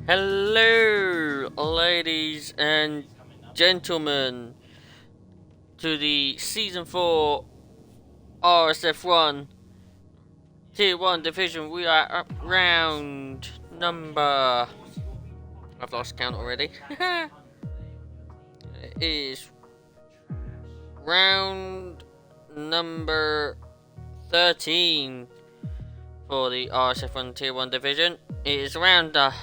Hello, ladies and gentlemen, to the Season 4 RSF1 Tier 1 Division. We are up round number... I've lost count already. It is round number 13 for the RSF1 Tier 1 Division. It is around the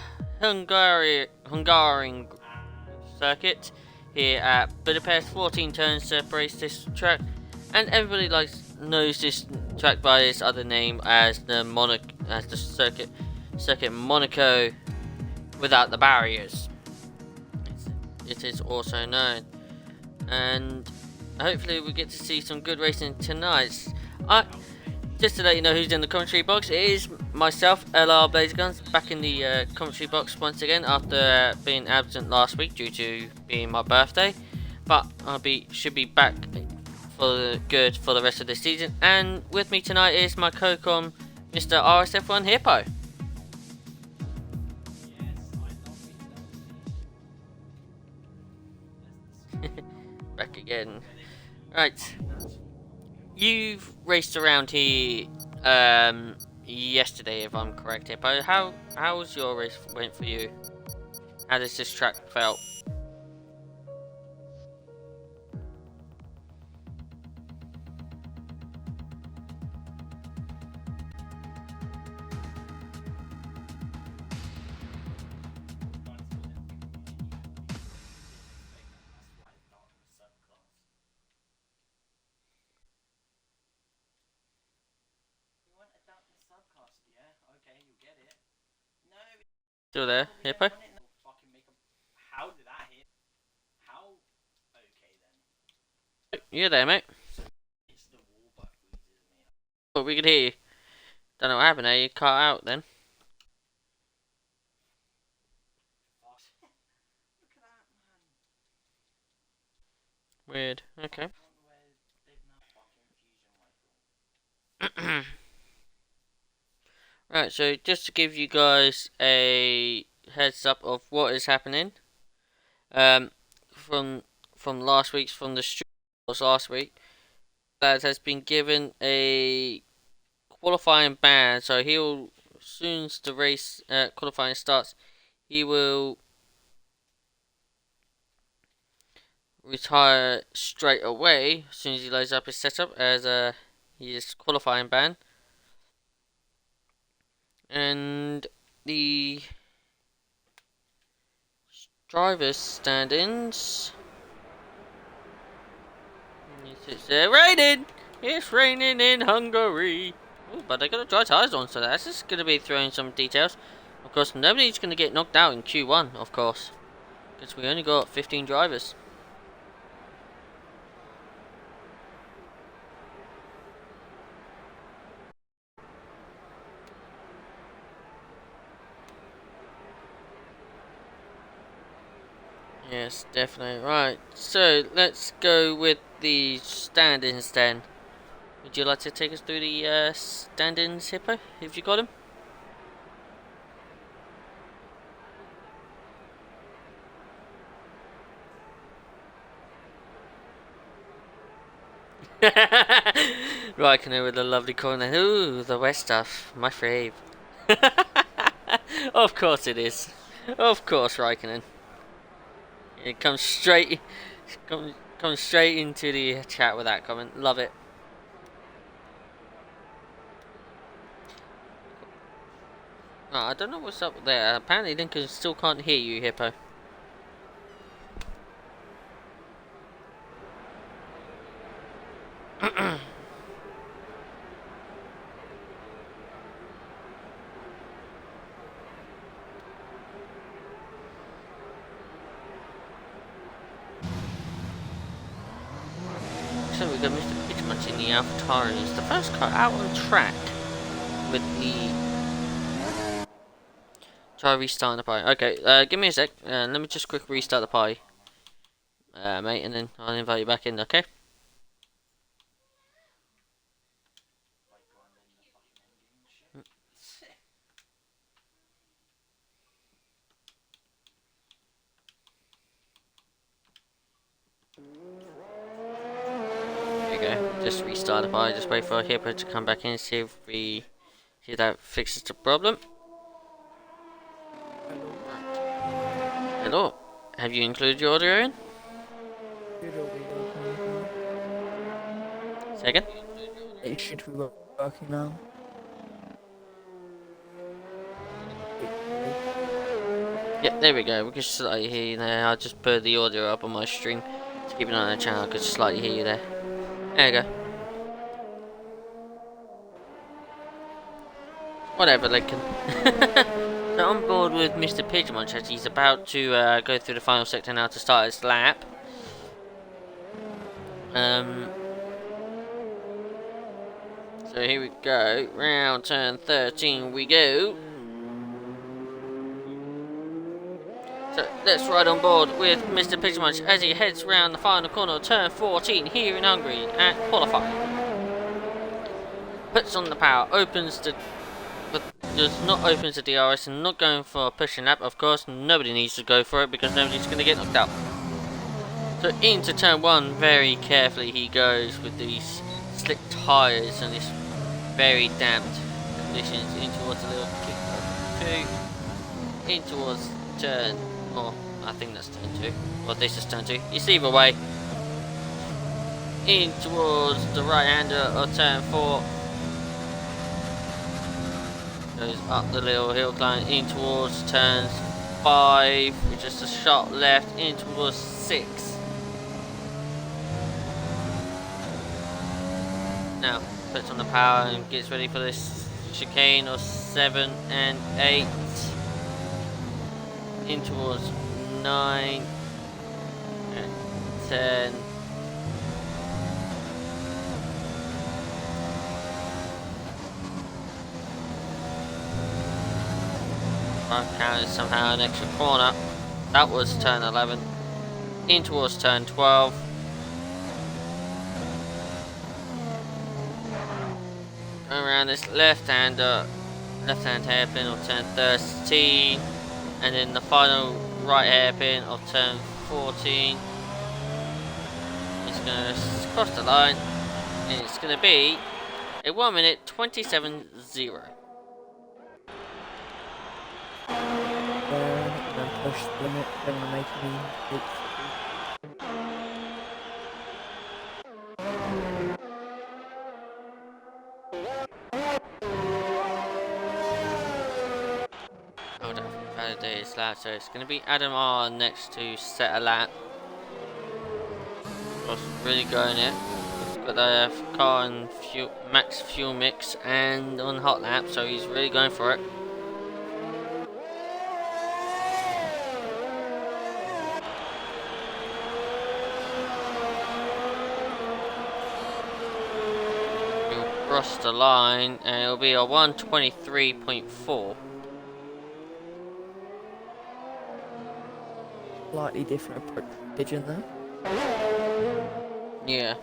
Hungarian circuit here at Budapest. 14 turns separates this track, and everybody knows this track by its other name as the circuit Monaco without the barriers. It is also known, and hopefully we get to see some good racing tonight. Just to let you know who's in the commentary box, it is myself, LR Blazeguns, back in the commentary box once again after being absent last week due to being my birthday. But should be back for good for the rest of the season. And with me tonight is my co-com, Mr. RSF1 Hippo. Back again. Right. You've raced around here yesterday, if I'm correct, Hippo. How was your race went for you? How does this track felt? Still there, Hippo? You're there, mate. Oh, we could hear you. Don't know what happened there. You cut out then. Weird. Okay. Right, so just to give you guys a heads up of what is happening, um, from from the stream last week, that has been given a qualifying ban. So he'll, as soon as the race qualifying starts, he will retire straight away as soon as he loads up his setup as his qualifying ban. And the drivers' stand-ins. It's raining! It's raining in Hungary! Ooh, but they got the dry tyres on, so that's just going to be throwing some details. Of course, nobody's going to get knocked out in Q1, of course. Because we only got 15 drivers. Yes, definitely. Right, so let's go with the stand-ins then. Would you like to take us through the stand-ins, Hippo, if you got him? Raikkonen with a lovely corner. Ooh, the wet stuff. My fave. Of course it is. Of course, Raikkonen. It comes straight into the chat with that comment. Love it. Oh, I don't know what's up there. Apparently Lincoln still can't hear you, Hippo. So we've got Mr. Pitchmuch in the AlphaTauri. It's the first car out on track with the... Try restarting the pie. Okay, give me a sec. Let me just quick restart the pie. Mate, and then I'll invite you back in, okay? restart the fire. Just wait for Hippo to come back in and see if that fixes the problem. Hello. Have you included your audio in? Second? It should be working now. Yep, there we go. We can slightly hear you there. I'll just put the audio up on my stream to keep it on the channel. I could slightly hear you there. There you go. Whatever, Lincoln. So I'm board with Mr. Pidgemunch as he's about to go through the final sector now to start his lap. So here we go. Round turn 13 we go. So let's ride on board with Mr. Pidgemunch as he heads round the final corner of turn 14 here in Hungary at qualifying. Puts on the power, opens the... but does not open the DRS and not going for a pushing lap. Of course, nobody needs to go for it because nobody's going to get knocked out. So into turn 1, very carefully he goes with these slick tyres and this very damped conditions in towards a little kick 2, in towards turn... oh, I think that's turn 2. Well, this is turn 2. It's either way. In towards the right-hander of turn 4. Goes up the little hill climb in towards turns 5, with just a sharp left in towards 6. Now puts on the power and gets ready for this chicane of 7 and 8. In towards 9 and 10. Counted somehow an extra corner. That was turn 11. In towards turn 12. Around this left-hand hairpin of turn 13. And then the final right hairpin of turn 14. It's going to cross the line. And it's going to be a 1 minute 27.0. And push the limit, then we're making it. Hold on, validate his lap, so it's going to be Adam R next to set a lap. Was really going it. Got the car and max fuel mix and on hot lap, so he's really going for it. Cross the line and it'll be a 1:23.4. Slightly different approach pigeon there. Yeah.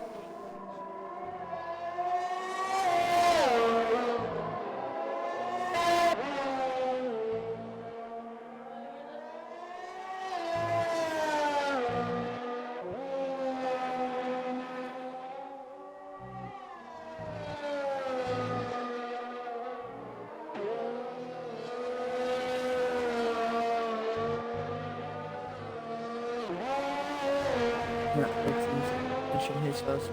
His first.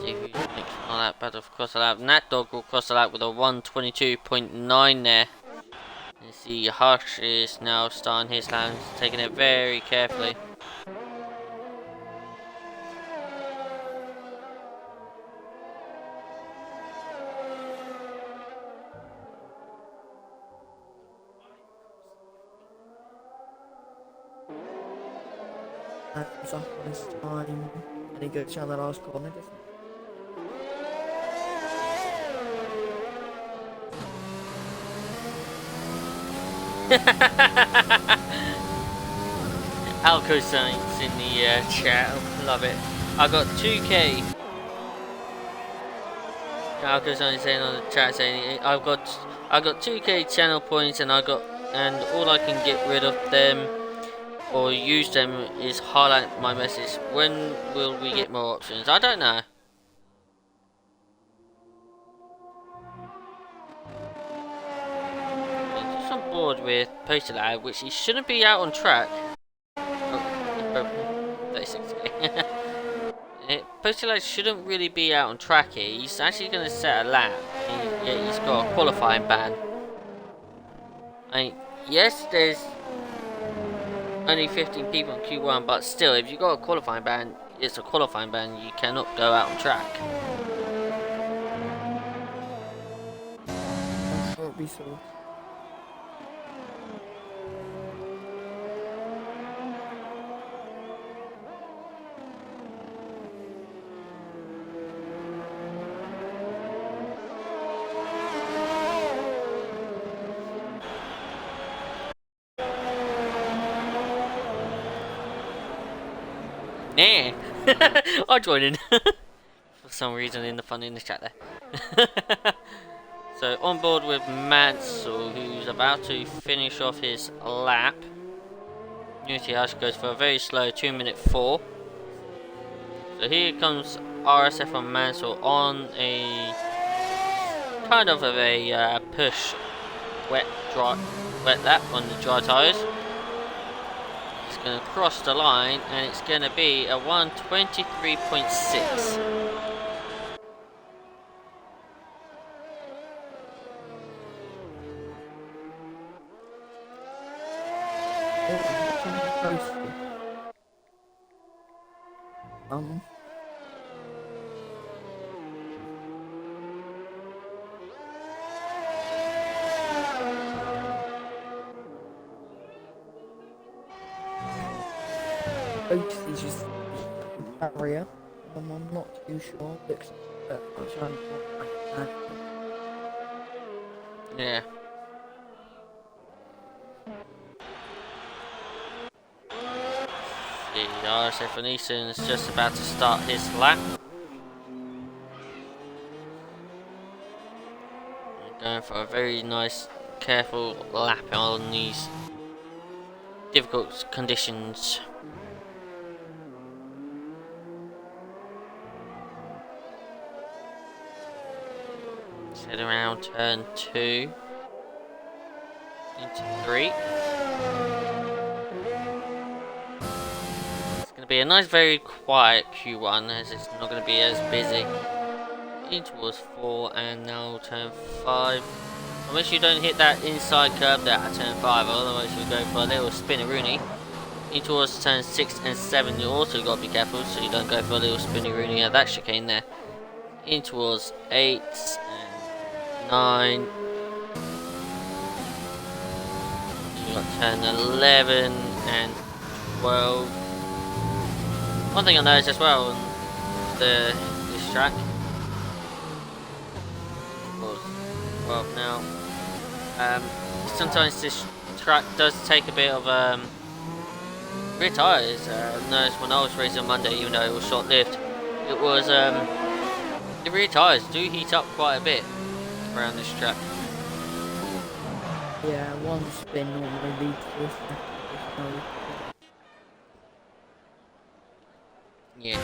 See if he makes all that, but of course I'll have Nat Dog will cross the lap with a 1:22.9 there. You see Hush is now starting his lap, taking it very carefully. Hands up on his time, and he goes down the last corner, doesn't he? Alco signs in the chat, love it. I got 2k. Alco signs saying on the chat saying I got 2k channel points and all I can get rid of them or use them is highlight my message. When will we get more options? I don't know. I'm just on board with Poster Lad, which he shouldn't be out on track. Oh, 36k. Poster Lad shouldn't really be out on track here. He's actually going to set a lap. Yeah, he's got a qualifying ban. Yes, there's only 15 people in Q1, but still, if you got a qualifying ban, it's a qualifying ban. You cannot go out on track. I'm sure it'll be so. Nah. I'll join in. For some reason in the chat there. So on board with Mansell, who's about to finish off his lap. Unity House goes for a very slow 2:04. So here comes RSF1 Mansell on a kind of a push wet lap on the dry tyres. It's going to cross the line and it's going to be a 1:23.6. Hopefully just barrier. I'm not too sure. Looks Yeah. The RSF1 Easton is just about to start his lap. Going for a very nice, careful lap on these difficult conditions. Let's head around turn 2 into 3. It's going to be a nice, very quiet Q1 as it's not going to be as busy. In towards 4 and now turn 5. Unless you don't hit that inside curb there at turn 5, otherwise you go for a little spinny-rooney. In towards turn 6 and 7, you also got to be careful so you don't go for a little spinny-rooney at that chicane there. In towards 8 and 9. You got turn 11 and 12. One thing I noticed as well on this track. 12 now. Sometimes this track does take a bit of rear tyres. I noticed when I was racing on Monday, even though it was short-lived, it was the rear tyres do heat up quite a bit around this track. yeah, one spin normally leads to a second. Yeah,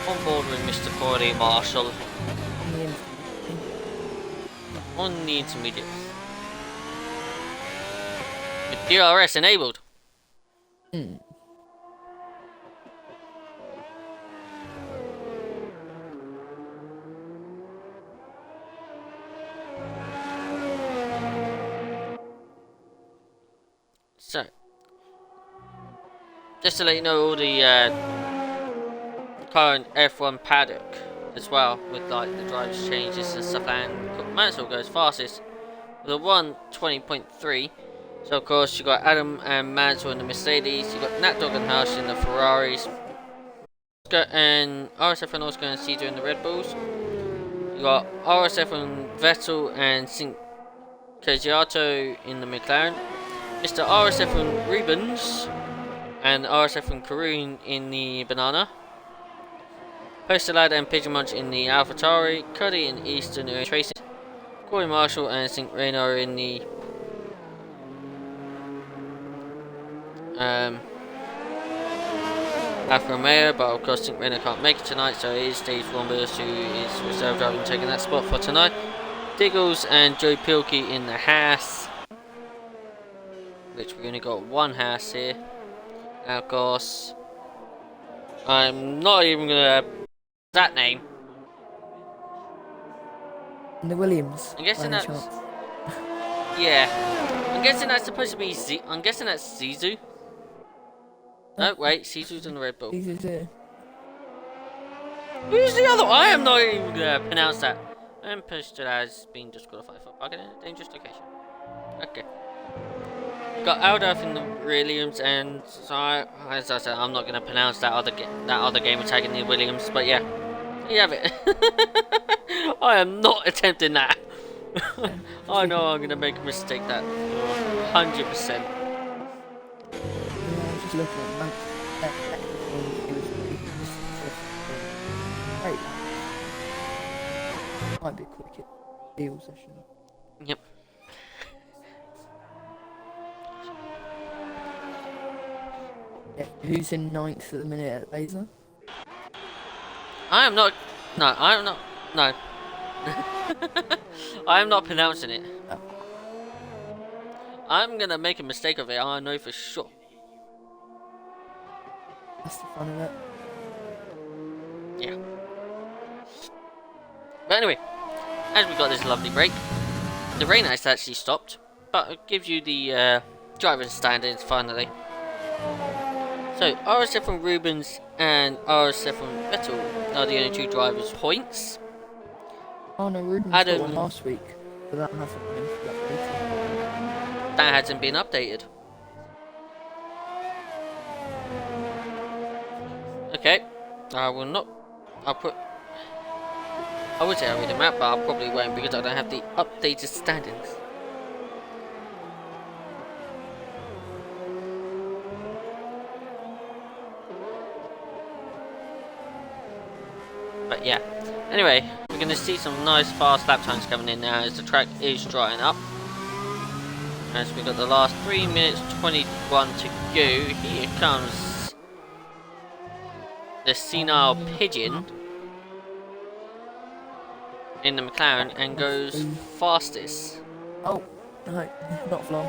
on board with Mr. Corey Marshall on the intermediates. With DRS enabled. So, just to let you know, all the current F1 paddock as well, with like the drivers changes and stuff, and Mansell goes fastest with a 1:20.3. So of course you got Adam and Mansell in the Mercedes, you got Nat Dog and Hirsch in the Ferraris, and RSF and Oscar and Cedar in the Red Bulls. You got RSF and Vettel and Cinquegiato in the McLaren, Mr. RSF and Rubens and RSF and Karoon in the Banana, Poster Lad and Pigeon Munch in the AlphaTauri, Cuddy and Easton in Racing, Corey Marshall and St. Reno in the Alfa Romeo, but of course Think Renault can't make it tonight, so it is Dave Rombers who is reserve driving taking that spot for tonight. Diggles and Joe Pilkey in the Haas, which we only got one Haas here. And of course, I'm not even gonna that name. And the Williams. I'm guessing by any that's chance. yeah. I'm guessing that's supposed to be I'm guessing that's Zizou. No, wait, Zizou's in the Red Bull. These are two. Who's the other one? I am not even gonna pronounce that. And posted as being disqualified for parking in a dangerous location. Okay. Got Aldaf in the Williams, and so as I said, I'm not gonna pronounce that other gamer tag in the Williams, but yeah, you have it. I am not attempting that. I know I'm gonna make a mistake that 100%. Yeah, I was just looking at Max. Great. Might be a quick deal session. Yep. Yeah, who's in 9th at the minute at Laser? I am not. No, I am not. No. I am not pronouncing it. Oh. I'm gonna make a mistake of it, I know for sure. That's the fun of it. Yeah. But anyway, as we got this lovely break, the rain has actually stopped, but it gives you the driving standards finally. So, RSF1 Rubens and RSF1 Vettel are the only two drivers' points. Oh no, Ruben got one last week, but that hasn't been updated. That hasn't been updated. Okay, I will not. I would say I'll read them out, but I probably won't because I don't have the updated standings. But yeah, anyway, we're going to see some nice fast lap times coming in now as the track is drying up. As we've got the last 3 minutes 21 to go, here comes the senile pigeon in the McLaren and goes fastest. Oh, no, not Flom.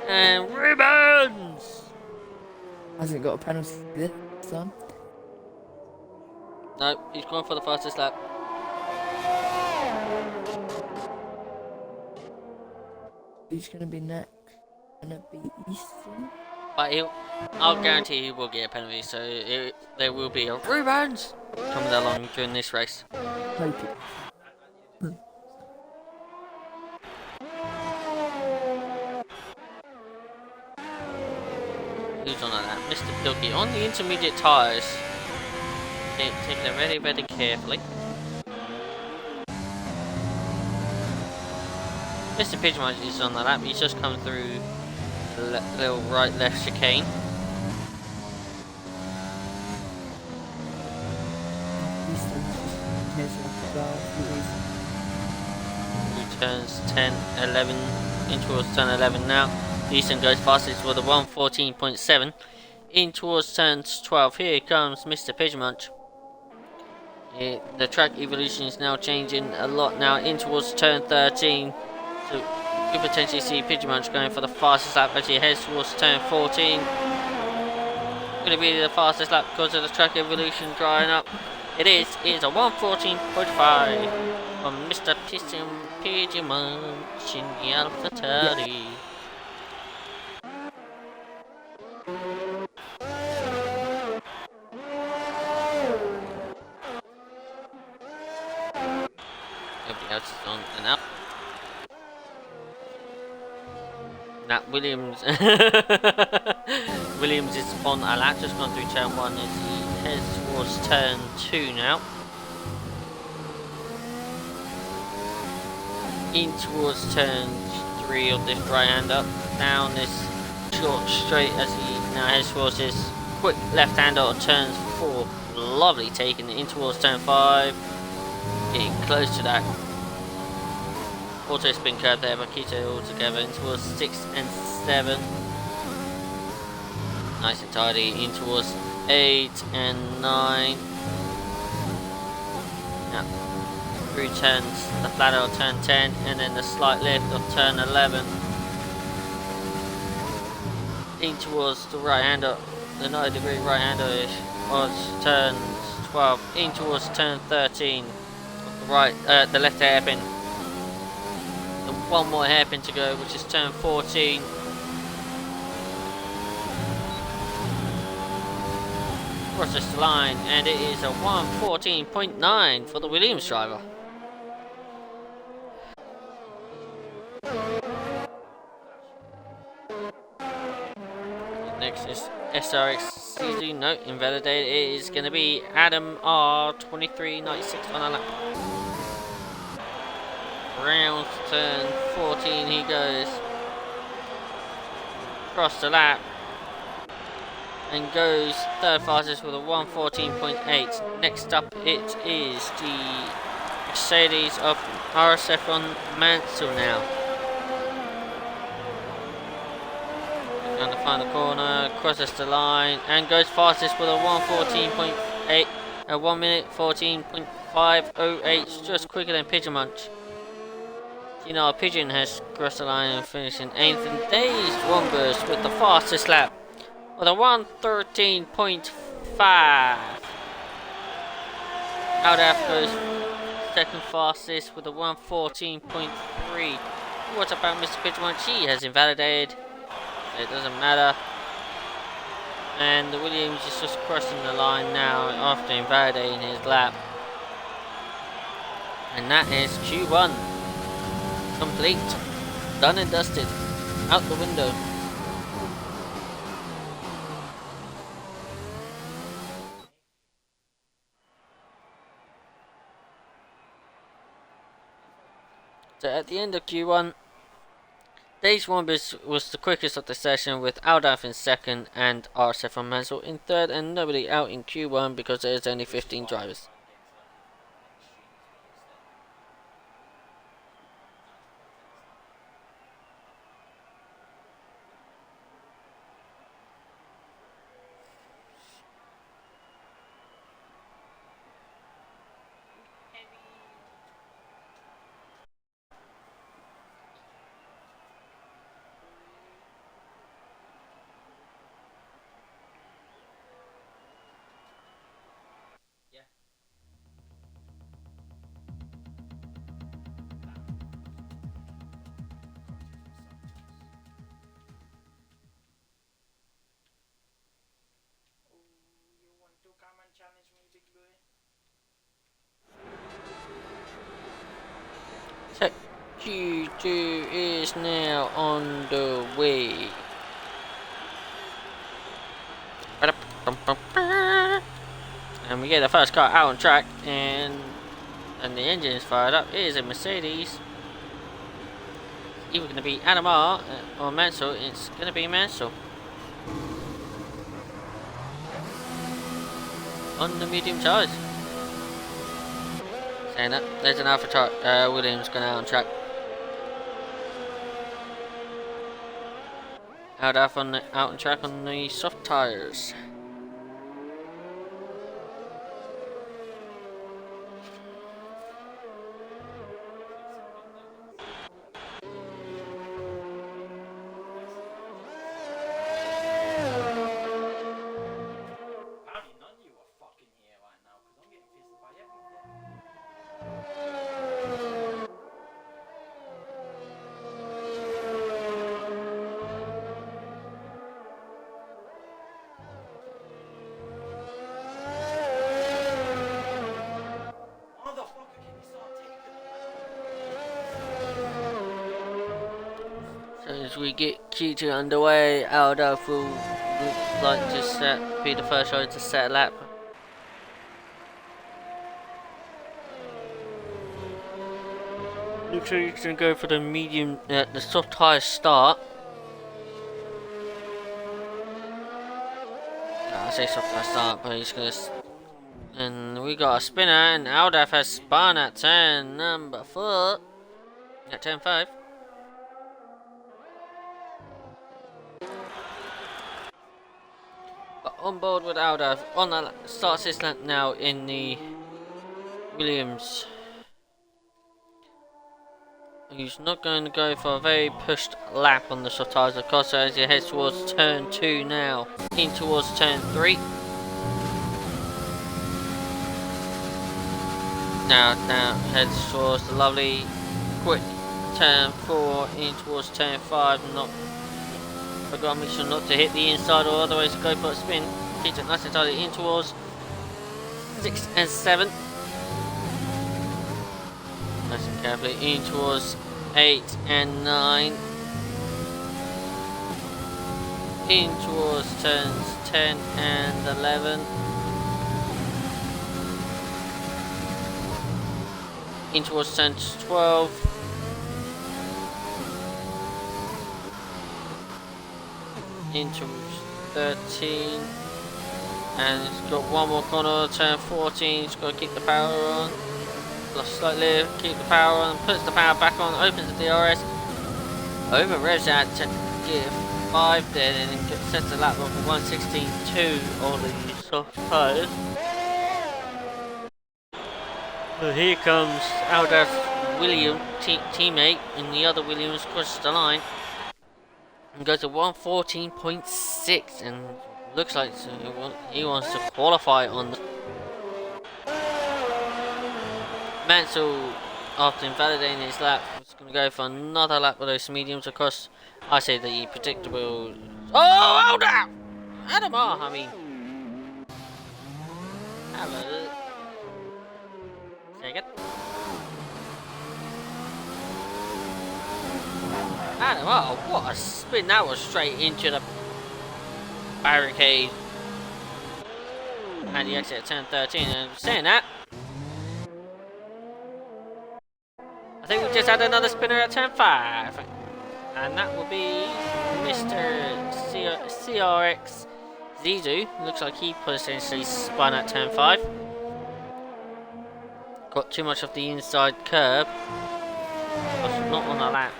And Rubens! Hasn't got a penalty this time. No, he's going for the fastest lap. Who's going to be next? Going to be Easton? But I'll guarantee he will get a penalty, so there will be a Rubens coming along during this race. Hope it. Who's on that? Mr. Pilkey on the intermediate tyres. Taking it very, very carefully. Mr. Pigeon is on the lap. He's just come through the little right-left chicane. Who turns 10, 11, in towards turn 11 now. Easton goes fastest with a 1:14.7. In towards turn 12. Here comes Mr. Pigeon Munch. The track evolution is now changing a lot now in towards turn 13. So you could potentially see Pigeon Munch going for the fastest lap as he heads towards turn 14. Going to be the fastest lap because of the track evolution drying up. It is a 1:14.5 from Mr. Pigeon Munch in the Alpha Tauri. Everybody else is on and up. Nat Williams Williams is on a lap, just gone through turn 1 as he heads towards turn 2 now. In towards turn 3 of this right hand up, down this short straight as he now heads towards this quick left hander on turn 4. Lovely taking it in towards turn 5. Getting close to that auto spin curve there, but keeps it all together in towards 6 and 7. Nice and tidy in towards 8 and 9. Yeah. Through turns, the flatter of turn 10 and then the slight lift of turn 11. In towards the right hander, the 90-degree right hander was turns 12. In towards turn 13. The left hairpin. And one more hairpin to go, which is turn 14. Crosses the line, and it is a 1:14.9 for the Williams driver. Next is SRX no, invalidated. It is going to be Adam R 23.96 on a lap. Round turn 14 he goes. Across the lap. And goes third fastest with a 1:14.8. Next up it is the Mercedes of RSF1 Mansell now. Down the final corner, crosses the line, and goes fastest with a 1:14.8, a 1 minute 14.508, just quicker than Pigeon Munch. You know, Pigeon has crossed the line and finished in 8th, and Days Wombers with the fastest lap with a 1:13.5. Aldaf goes second fastest with a 1:14.3. What about Mr. Pigeon Munch? He has invalidated. It doesn't matter. And the Williams is just crossing the line now after invalidating his lap. And that is Q1. Complete. Done and dusted. Out the window. So at the end of Q1, Days Wombers was the quickest of the session, with Aldaf in second and RSF1 Mansell in third, and nobody out in Q1 because there's only 15 drivers. So Q2 is now on the way. And we get the first car out on track, and the engine is fired up. It is a Mercedes. Either going to be Adam R or Mansell. It's going to be Mansell. On the medium tires. Saying that, there's an Alpha Williams going out on track. Out on track on the soft tires. As we get Q2 underway, Aldaf will look like to be the first rider to set a lap. Looks like he's going to go for the medium, the soft tyre start. I say soft tyre start, but he's going to. And we got a spinner, and Aldaf has spun at turn number 4. At turn 5. But on board with Aldo on the start this lap now in the Williams. He's not going to go for a very pushed lap on the soft tyres, of course, as he heads towards turn 2 now, in towards turn 3. Now heads towards the lovely quick turn 4, in towards turn 5. Not forgot, make sure not to hit the inside or otherwise go for a spin. Keeps it nice and tidy in towards 6 and 7. Nice and carefully in towards 8 and 9. In towards turns 10 and 11. In towards turns 12. Into 13. And it's got one more corner, turn 14. It's got to keep the power on. Lost slightly, keep the power on, puts the power back on, opens the DRS, over revs out to gear 5 then, and sets the lap of 1:16.2 on the soft tyres. So here comes Aldo's William teammate, and the other Williams crosses the line and goes to 1:14.6, and looks like he wants to qualify on the Mansell, after invalidating his lap, is going to go for another lap with those mediums across. I say the predictable. Oh, hold up! Adam, I mean. Have a second. Adam, what a spin! That was straight into the barricade. And the exit at turn 13. And saying that, I think we just had another spinner at turn 5, and that will be Mr. CRX Zizu. Looks like he potentially spun at turn 5. Got too much of the inside curb, not on the lap.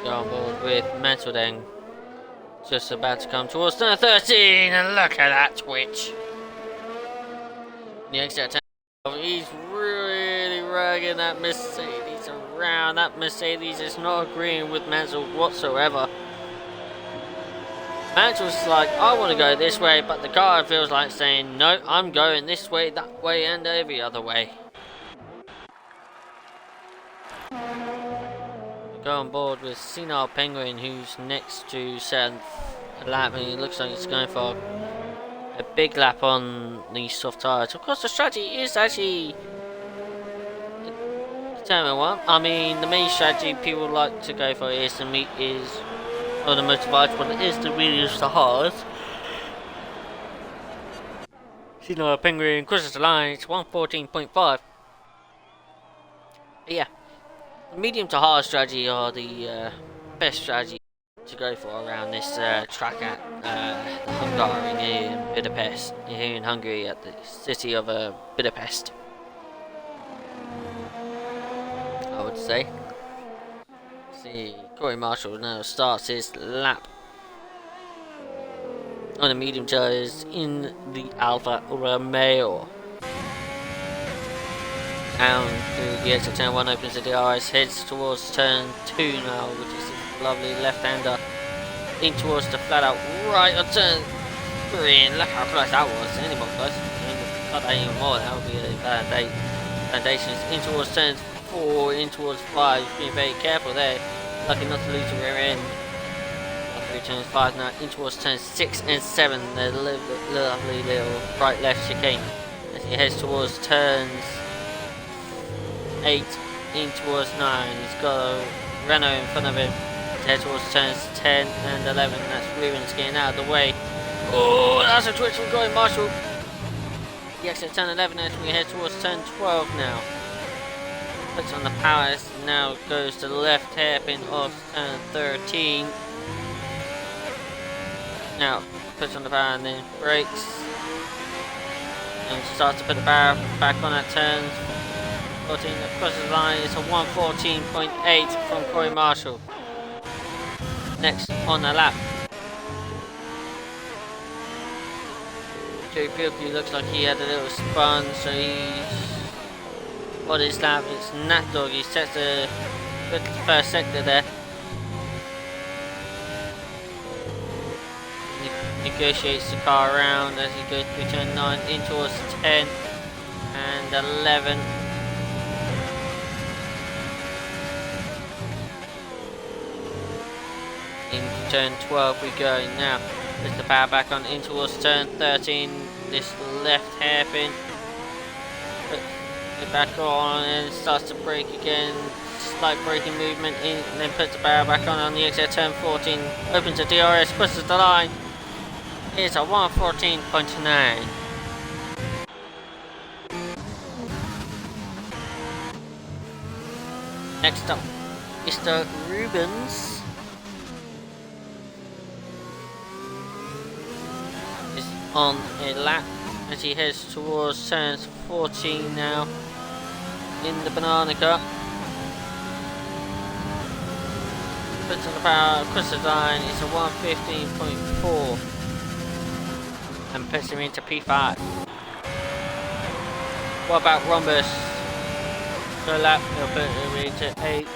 Go on board with Mansell then. Just about to come towards turn 13, and look at that twitch. The exit turn, he's really ragging that Mercedes around. That Mercedes is not agreeing with Mansell whatsoever. Mansell's like, I want to go this way, but the car feels like saying, no, I'm going this way, that way, and every other way. Go on board with Senile Penguin, who's next to set a lap, and it looks like it's going for a big lap on the soft tyres. Of course, the strategy is actually determined one. I mean, the main strategy people like to go for is the motorbikes, but it is the mediums to hards. Senile Penguin crosses the line. It's 1:14.5. Yeah. Medium to hard strategy are the best strategy to go for around this track at the Hungary in Budapest, here in Hungary at the city of Budapest, I would say. See, Corey Marshall now starts his lap on the medium tyres in the Alfa Romeo. Down through the exit turn 1, opens the DRS, heads towards turn 2 now, which is a lovely left-hander. In towards the flat out right on turn 3, and look how close that was. Any more close? Cut that even more, that would be a foundations. In towards turn 4, in towards 5, being very careful there. Lucky not to lose the rear end. Through turns 5 now, in towards turns 6 and 7, the lovely little right-left chicane. As he heads towards turns 8 in towards 9. He's got a Renault in front of him. He's head towards turns 10 and 11. That's Rubens getting out of the way. Oh, that's a twitch from Corey Marshall. The exit turn 11 as we head towards turn 12 now. Puts on the power, now goes to the left hairpin of turn 13. Now puts on the power and then brakes. And starts to put the power back on at turn 14 across the line. It's a 1:14.8 from Corey Marshall. Next on the lap, Joe Pilkey looks like he had a little spun, so he's on his lap. It's Nat Dog. He sets the first sector there. Negotiates the car around as he goes through turn 9 in towards 10 and 11. Into turn 12 we go now. There's the power back on in towards turn 13. This left hairpin. Puts it back on and starts to brake again. Slight braking movement in, and then puts the power back on the exit turn 14. Opens the DRS, crosses the line. It's a 1:14.9. Next up, Mr. Rubens is on a lap as he heads towards turns 14 now in the banana car. Puts on the power, crosses the line. It's a 1:15.4. And puts him into P5. What about Rhombus? So lap, he'll put him into 8.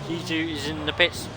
G2 is in the pits.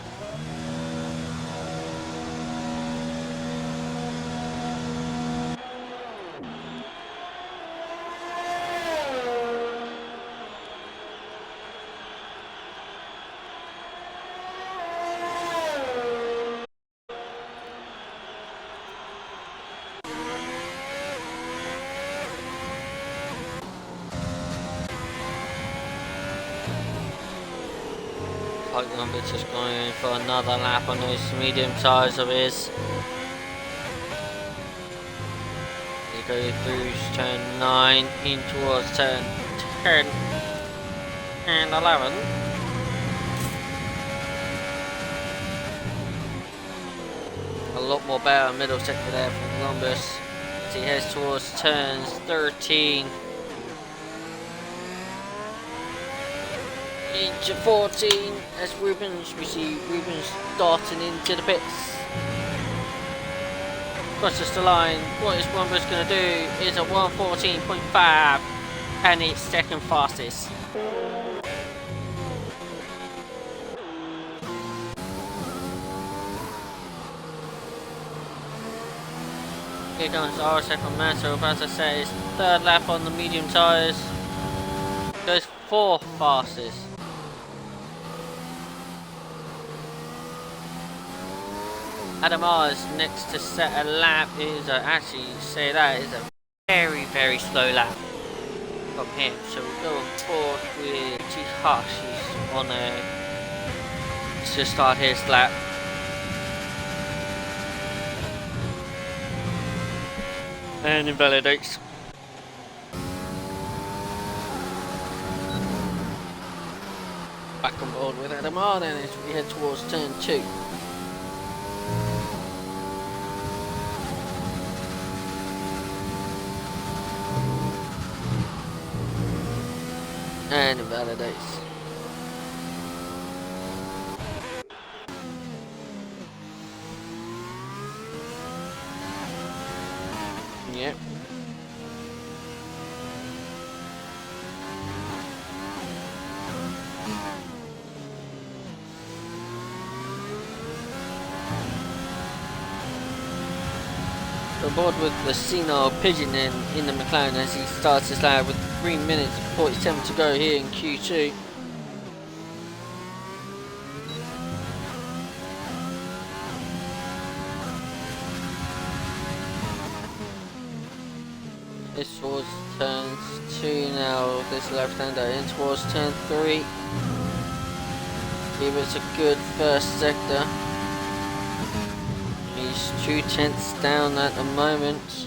Rhombus just going in for another lap on those medium tyres of his. He goes through turn 9 in towards turn 10 and 11. A lot more better middle sector there from Rhombus as he heads towards turns 13. Into 14 as Rubens, we see Rubens starting into the pits. Crosses the line. What is Rhombus going to do is a 1:14.5 and it's second fastest. Here comes RSF1 so as I said, his third lap on the medium tyres. Goes 4th fastest. Adam Mars next to set a lap is actually say that is a very slow lap from him. So we'll go forward with T Hush. He's on to start his lap. And invalidates. Back on board with Adam Mars then as we head towards turn 2. And invalidates. Yep. Aboard with the senile pigeon in the McLaren as he starts his lap with 3 minutes and 47 to go here in Q2. This towards turns 2 now, this left-hander in towards turn 3. Give us a good first sector. He's 2/10 down at the moment.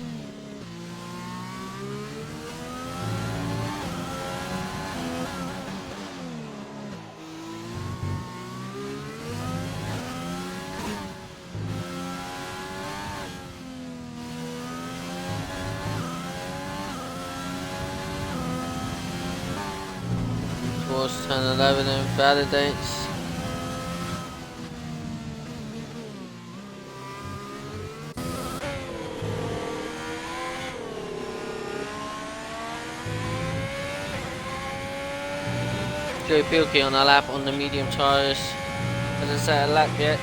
towards turn 11 and validates. Joe Bilkey on a lap on the medium tyres. Hasn't set a lap yet.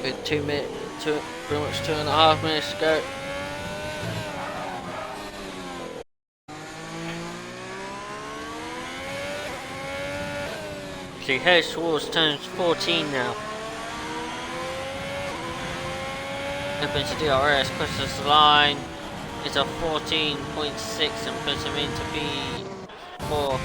With 2 minutes, pretty much 2.5 minutes to go. So he heads towards turn 14 now. Opens the DRS, crosses the line. It's a 14.6 and puts him into P4.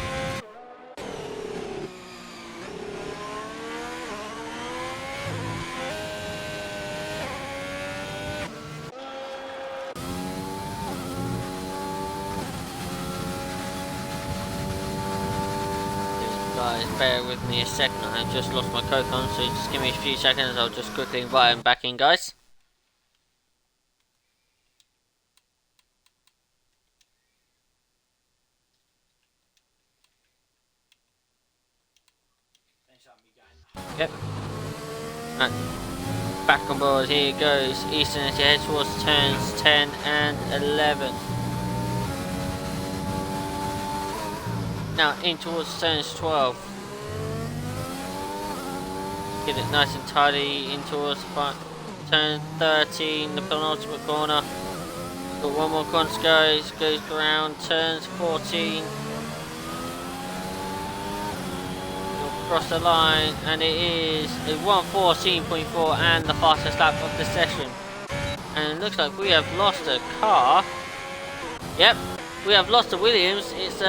Guys, bear with me a second, I just lost my coke on, so just give me a few seconds, I'll just quickly invite him back in, guys. Yep. Right. Back on board, here it goes. Eastern as he heads towards turns 10 and 11. Now in towards turns 12. Get it nice and tidy in towards turn 13, the penultimate corner. Got one more corner to go, goes around turns 14. Across the line, and it is a 1:14.4 and the fastest lap of the session. And it looks like we have lost a car. Yep, we have lost a Williams. It's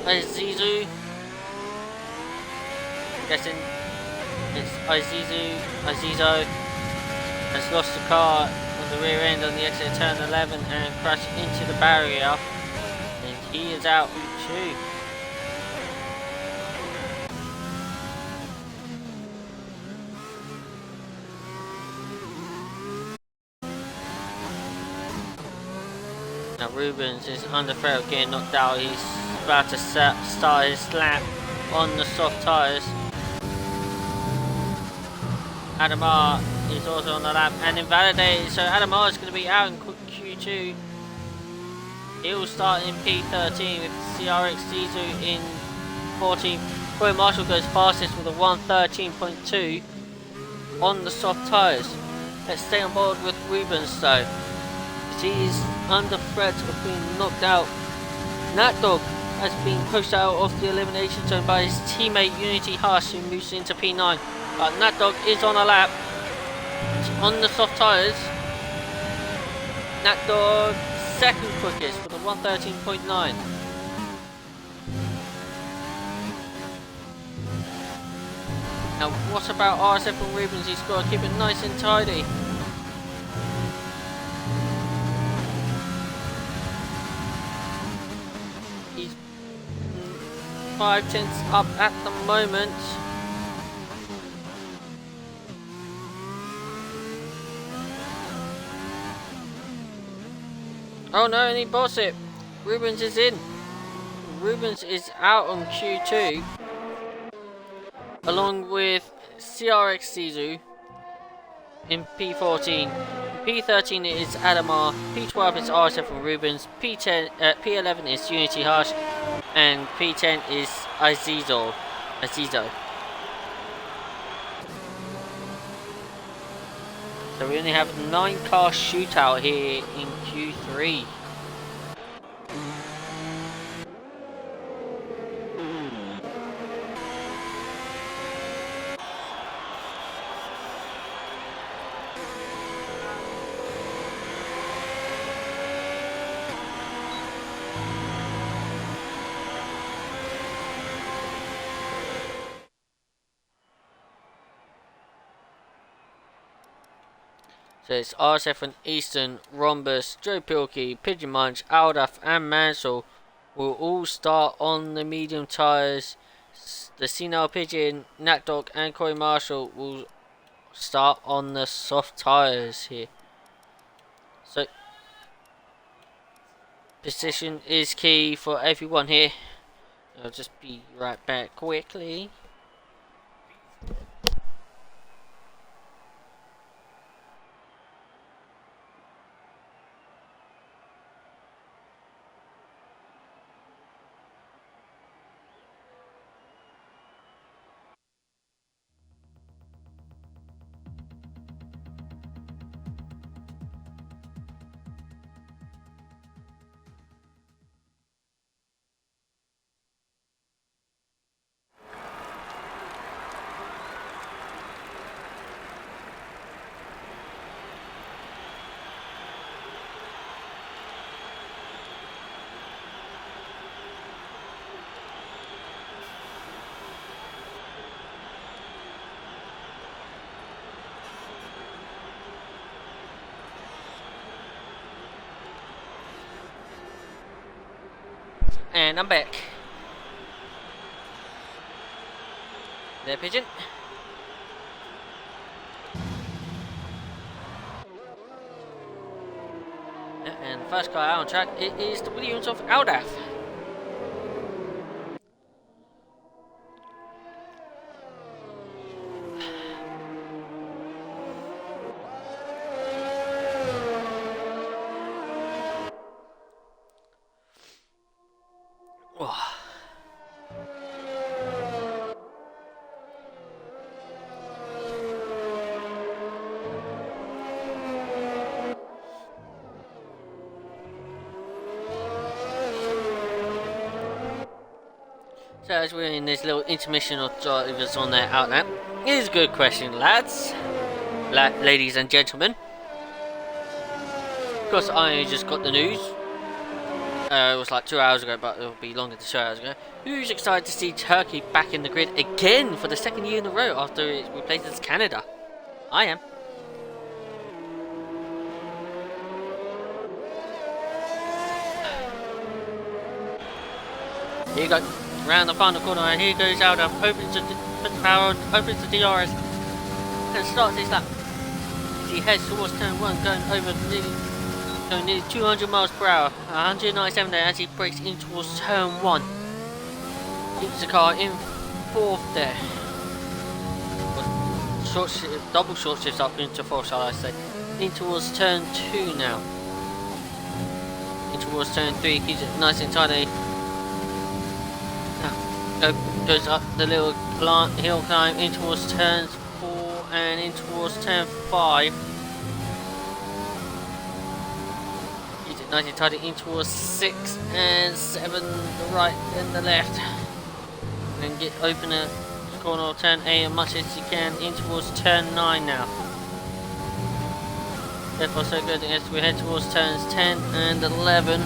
Azizu. Guessing it's Azizo has lost the car on the rear end on the exit of turn 11 and crashed into the barrier, and he is out too. Now Rubens is under threat of getting knocked out. He's about to start his lap on the soft tyres. Adamar is also on the lap and invalidated, so Adamar is going to be out in Q2. He will start in P13 with CRX Zizu in 14th. Corey Marshall goes fastest with a 1:13.2 on the soft tyres. Let's stay on board with Rubens though. He's under threat of being knocked out. Natdog has been pushed out of the elimination zone by his teammate Unity Hush, who moves into P9. But Natdog is on a lap. It's on the soft tyres. Natdog second quickest with a 1:13.9. Now what about RSF1 Rubens? He's got to keep it nice and tidy. He's 5/10 up at the moment. Oh no, and he bossed it. Rubens is in. Rubens is out on Q2. Along with CRX Zizu in P14. P13 is Adamar. P12 is RSF and Rubens. P11 is Unity Hush. And P10 is Azizo. So we only have a 9-car shootout here in Q3. So it's RSF and Eastern, Rhombus, Joe Pilkey, Pigeon Munch, Aldaf and Mansell will all start on the medium tyres. The Senile Pigeon, Natdog and Corey Marshall will start on the soft tyres here. So position is key for everyone here. I'll just be right back quickly. And I'm back. There, Pigeon. And the first car out on track, it is the Williams of Aldaf. So as we're in this little intermission of drivers on their out lap, here's a good question, lads, ladies and gentlemen. Of course, I just got the news. It was like 2 hours ago, but it'll be longer than 2 hours ago. Who's excited to see Turkey back in the grid again for the second year in a row after it replaces Canada? I am. Here you go. Round the final corner, and here goes Aldo. Opens the power on, opens the DRS, and starts his lap. He heads towards turn 1, going nearly 200 miles per hour. 197 there as he brakes in towards turn 1. Keeps the car in 4th there. Double short shifts up into 4th, shall I say. In towards turn 2 now. In towards turn 3, keeps it nice and tidy. Goes up the little hill climb in towards turns 4 and in towards turn 5. Keeps it nice and tidy in towards 6 and 7, the right and the left. And then get open a corner of turn 8 as much as you can in towards turn 9 now. Therefore so good as we head towards turns 10 and 11.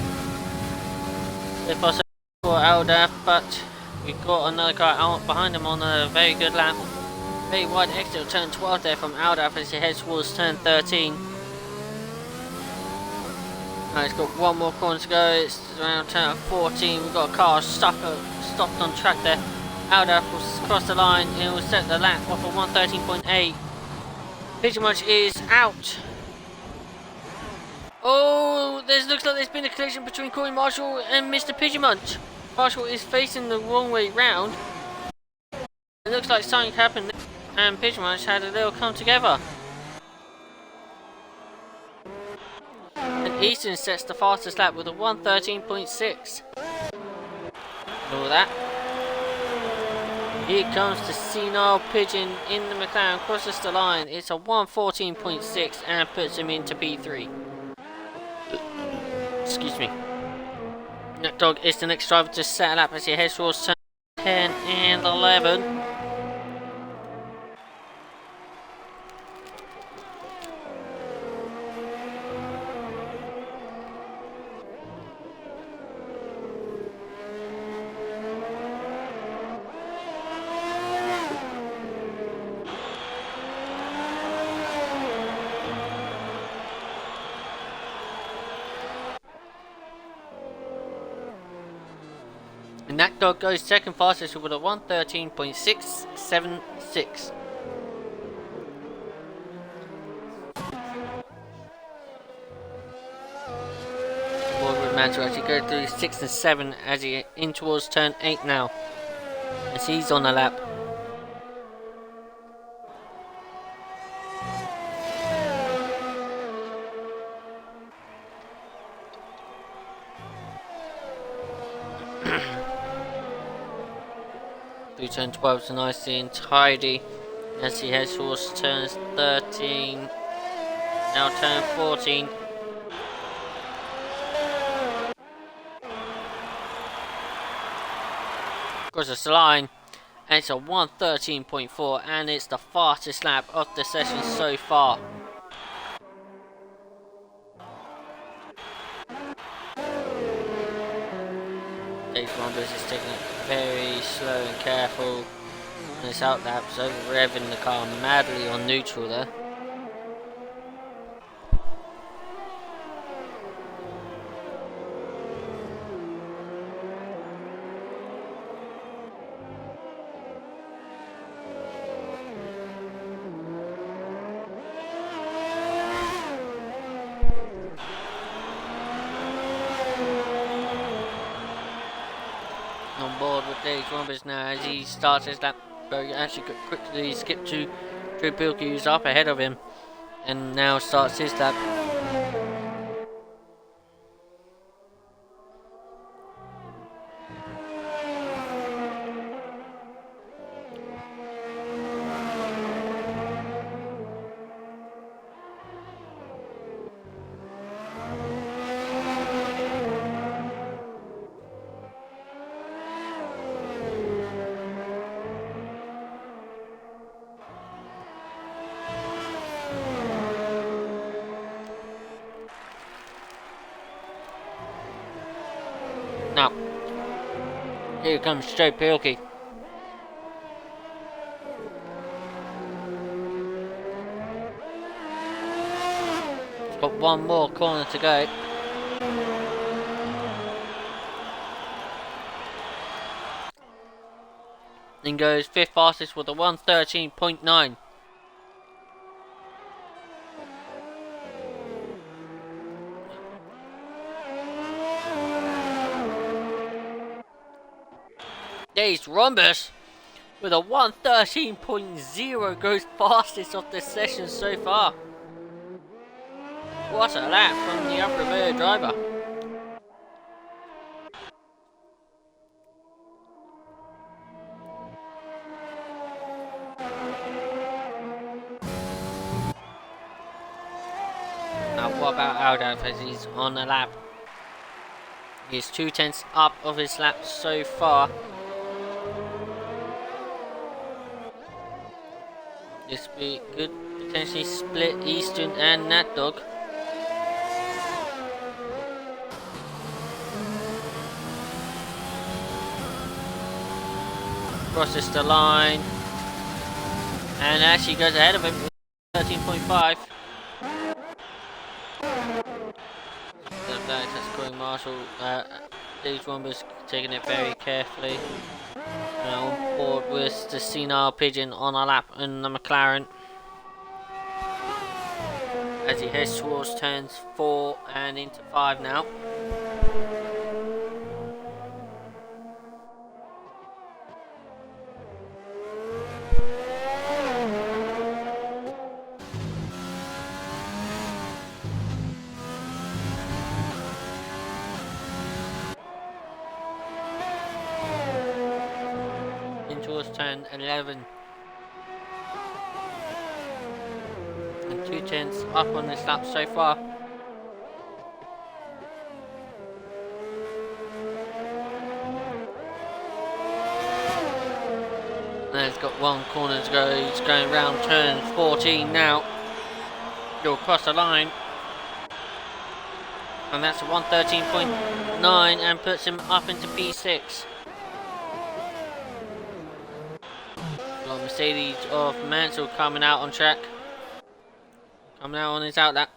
Therefore so good for Aldaf, but we've got another car out behind him on a very good lap. Very wide exit of turn 12 there from Aldaf as he heads towards turn 13. Now he's got one more corner to go. It's around turn 14. We've got a car stopped on track there. Aldaf will cross the line and will set the lap off of 113.8. Pigeon Munch is out. Oh, looks like there's been a collision between Corey Marshall and Mr. Pigeon Munch. Marshall is facing the wrong way round. It looks like something happened and Pigeon Munch had a little come together. And Easton sets the fastest lap with a 113.6. All that. Here comes the senile Pigeon in the McLaren, crosses the line. It's a 114.6 and puts him into P3. Excuse me. That dog is the next driver to set a lap as he heads towards turn 10 and 11. And that dog goes second fastest with a 113.676. Mansell as he goes through 6 and 7 as he in towards turn 8 now. As he's on the lap. Through turn 12 is nicely and tidy as he heads towards turns 13. Now turn 14. Crosses the line. And it's a 1:13.4 and it's the fastest lap of the session so far. Dave Rombers is taking it very slow and careful. And it's out laps over revving the car madly on neutral there. On board with Dave Rombers now as he starts his lap. Actually quickly skipped to Drew Pilkey, who's up ahead of him, and now starts his lap. Now, here comes Joe Pilkey. He's got one more corner to go. Then goes 5th fastest with a 1:13.9. Dave Rombers with a 1:13.0 goes fastest of the session so far. What a lap from the upper rear driver. Now what about Aldaf as he's on the lap? He's 2/10 up of his lap so far. This be good, potentially split Eastern and Nat Dog. Crosses the line and actually goes ahead of him, 13.5. That's scoring Marshall. Dave Rombers taking it very carefully. Now on board with the Senile Pigeon on a lap in the McLaren as he heads towards turns 4 and into 5 now. Towards turn 11 and 2/10 up on this lap so far. And he's got one corner to go. He's going round turn 14 now. He'll cross the line, and that's a 1:13.9 and puts him up into P6. Mercedes of Mansell coming out on track. Coming out on his outlap.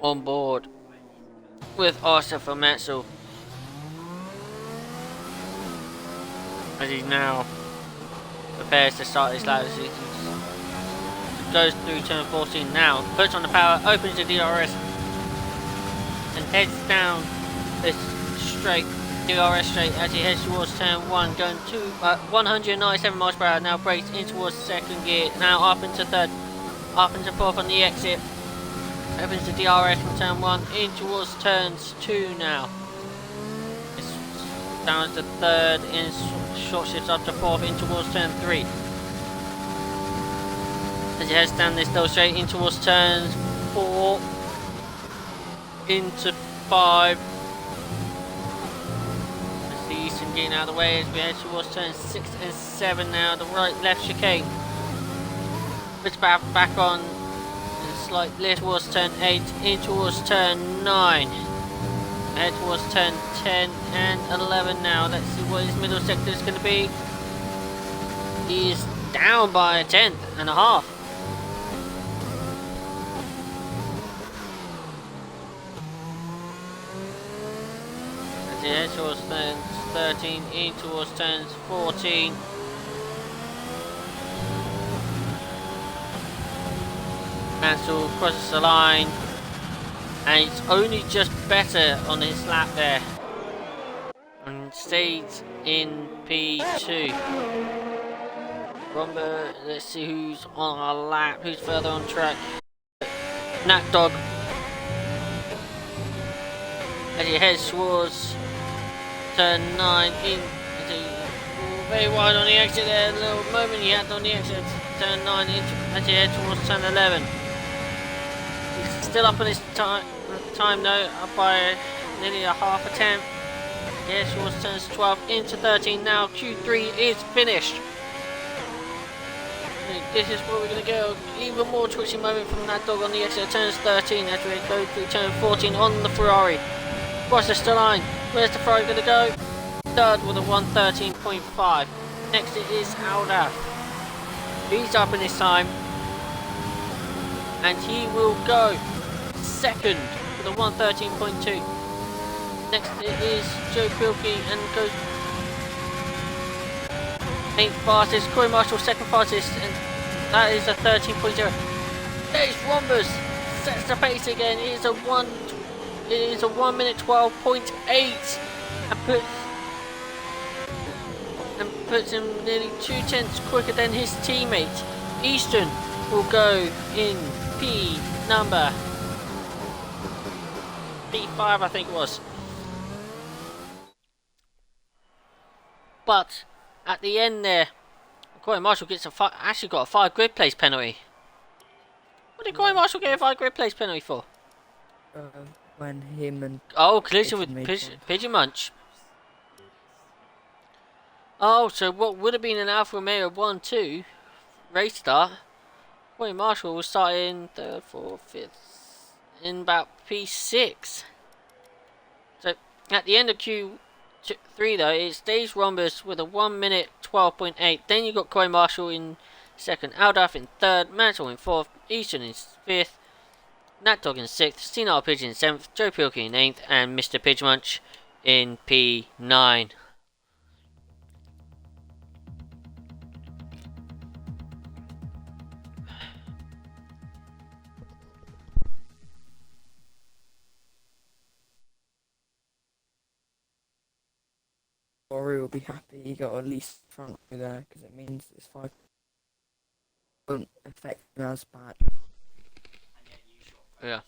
on board with RSF1 as he now prepares to start his lap. Goes through turn 14 now, puts on the power, opens the DRS and heads down this straight, DRS straight, as he heads towards turn 1, going to 197 miles per hour. Now brakes in towards second gear, now up into third, up into fourth on the exit, opens the DRS from turn 1, in towards turns 2 now. It's down to third, in short shifts up to fourth, in towards turn 3. As he heads down this double straight in towards turns 4 into 5. As the Eastern getting out of the way as we head towards turns 6 and 7 now. The right left chicane. Puts back on and slight lift towards turn 8 in towards turn 9. Head towards turn 10 and 11 now. Let's see what his middle sector is going to be. He is down by a tenth and a half. Head towards turns 13, in towards turns 14. Mansell crosses the line, and it's only just better on his lap there, and stays in P2. Rumba, let's see who's on our lap, who's further on track. Nat Dog, as he heads towards turn 9 in, very wide on the exit there, a little moment he had on the exit, turn 9 in, as he heads towards turn 11. He's still up on his time though, up by nearly a half a tenth. He heads towards turns 12 into 13 now. Q3 is finished. This is where we're going to go. Even more twitching moment from that dog on the exit of turns 13 as we go through turn 14 on the Ferrari. Crosses the line. Where's the Ferrari going to go? Third with a 113.5. Next it is Aldaf. He's up in his time. And he will go second with a 113.2. Next it is Joe Pilkey and goes 8th fastest. Corey Marshall second fastest, and that is a 13.0. There's Rombers sets the pace again. It is a 1 minute 12.8 and puts him nearly 2/10 quicker than his teammate. Easton will go in P number P5, I think it was. But at the end there, Corey Marshall gets actually got a 5 grid place penalty. What did Corey Marshall get a 5 grid place penalty for? When him and collision with Pigeon Munch. Oh, so what would have been an Alfa Romeo 1-2 race start, Corey Marshall will start in 3rd, 4th, 5th, in about P6. So at the end of Q3 though, it stays Rombus with a 1 minute 12.8. Then you got Corey Marshall in 2nd, Aldaf in 3rd, Mansell in 4th, Easton in 5th, Nat Dog in 6th, Senile Pigeon in 7th, Joe Pilkey in 8th, and Mr. Pidgemunch in P9. Rory will be happy he got at least front row there, because it means this 5 won't affect him as bad. Yeah.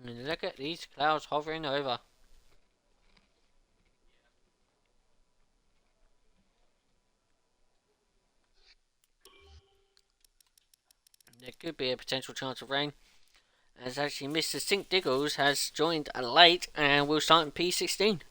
And look at these clouds hovering over. There could be a potential chance of rain, as actually Mr. Sink Diggles has joined late and will start in P16.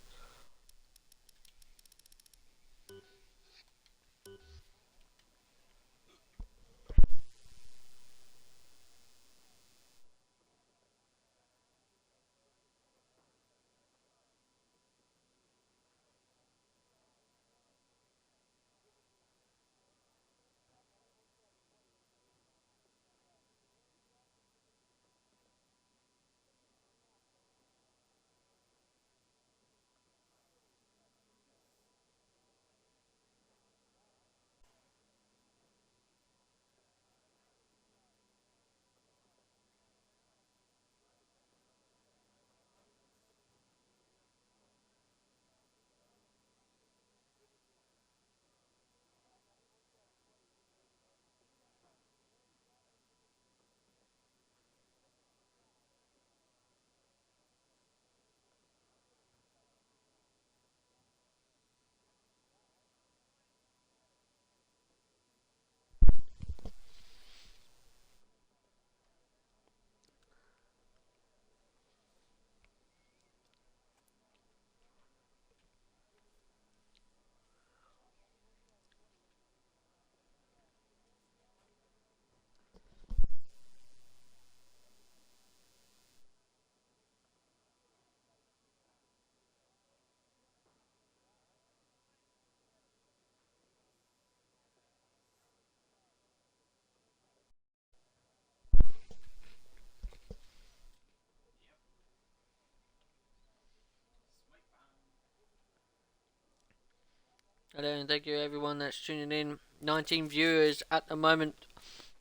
Hello and thank you everyone that's tuning in. 19 viewers at the moment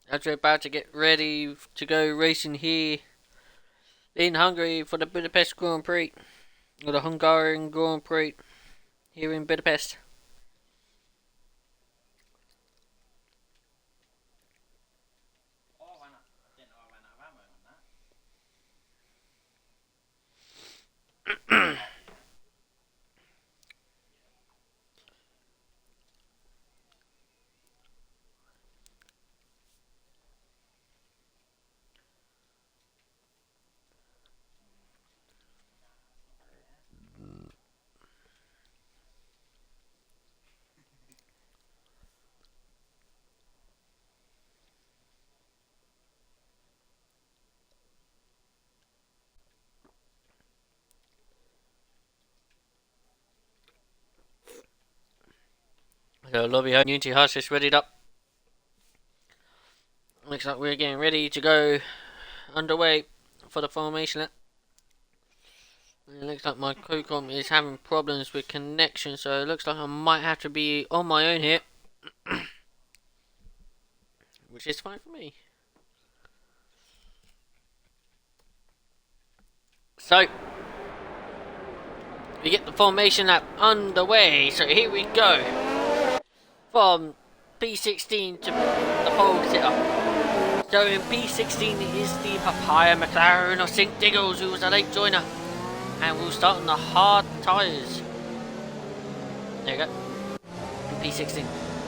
as we're about to get ready to go racing here in Hungary for the Budapest Grand Prix, or the Hungarian Grand Prix here in Budapest. So lobby home Unity Hush is readied up. Looks like we're getting ready to go underway for the formation lap. It looks like my co-com is having problems with connection, so it looks like I might have to be on my own here. Which is fine for me. So, we get the formation lap underway, so here we go. From P16 to the pole sitter. So in P16 is the Papaya McLaren of St. Diggles, who was a late joiner. And we'll start on the hard tyres. There you go. In P16.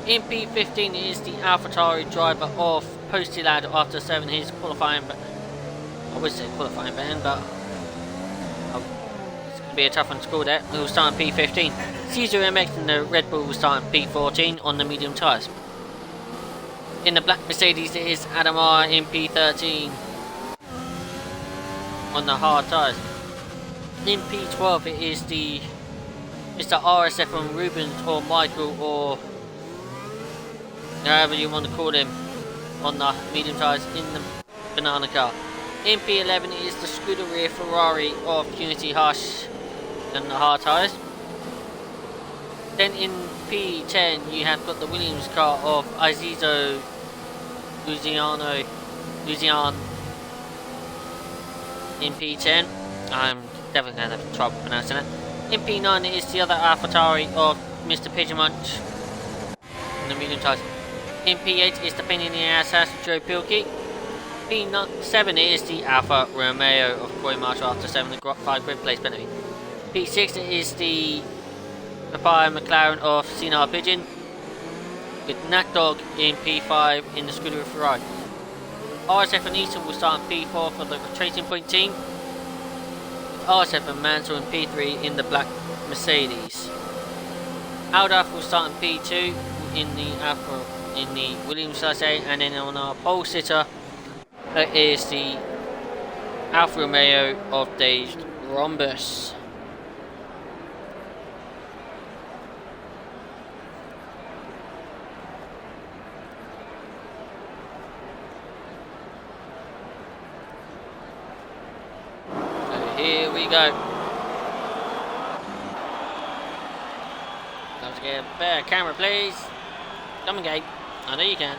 In P15 is the AlphaTauri driver of Postilad after 7, his qualifying, but I would say qualifying ban, but it's going to be a tough one to score there. We'll start in P15. Caesar MX and the Red Bull will start in P14 on the medium tyres. In the black Mercedes it is Adamar in P13 on the hard tyres. In P12 it is the Mr. RSF1 Rubens or Michael or however you want to call him on the medium tyres in the banana car. In P11 it is the Scuderia Ferrari of Unity Hush and the hard tyres. Then in P10 you have got the Williams car of Azizo Lucian in P10. I'm definitely going to have trouble pronouncing it. In P9 it is the other AlphaTauri of Mr. Pigeon Munch in the medium tyres. In P8 is the pain in the ass house of Joe Pilkey. P7 is the Alfa Romeo of Corey Marshall after 7 and 5 grid place penalty. P6 is the Papaya McLaren of Sinar Pigeon, with Nat Dog in P5 in the Scuderia Ferrari. RSF and Easton will start in P4 for the Tracing Point team, with RSF and Mansell in P3 in the black Mercedes. Aldaf will start in P2 in the Williams Chassis, and then on our pole sitter is the Alfa Romeo of Dave Rhombus. Here we go. Time to get a better camera, please. Come on, Gabe. I know you can.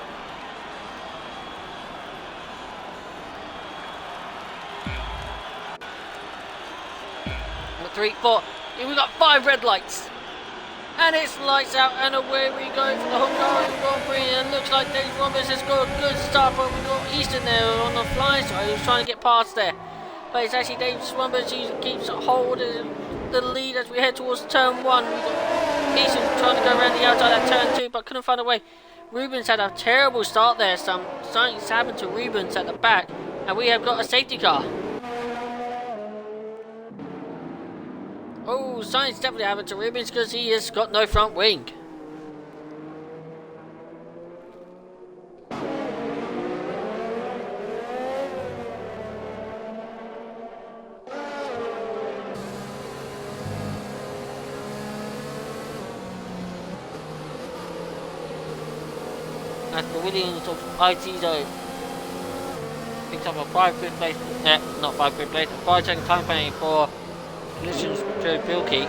Number 3, 4. Here we got 5 red lights. And it's lights out, and away we go for the Hungarian Grand Prix. And looks like Dave Rhombus has got a good start, but we got Easton there on the fly side. He was trying to get past there. But it's actually Dave Rhombus who keeps holding the lead as we head towards turn 1. We've got Easton trying to go around the outside at turn 2, but couldn't find a way. Rubens had a terrible start there. Something's happened to Rubens at the back, and we have got a safety car. Oh, something's definitely happened to Rubens because he has got no front wing. As the Williams of Azizo picks up a 5 grid place, not 5 grid place, a 5-second time penalty for collisions with Joe Bilkey.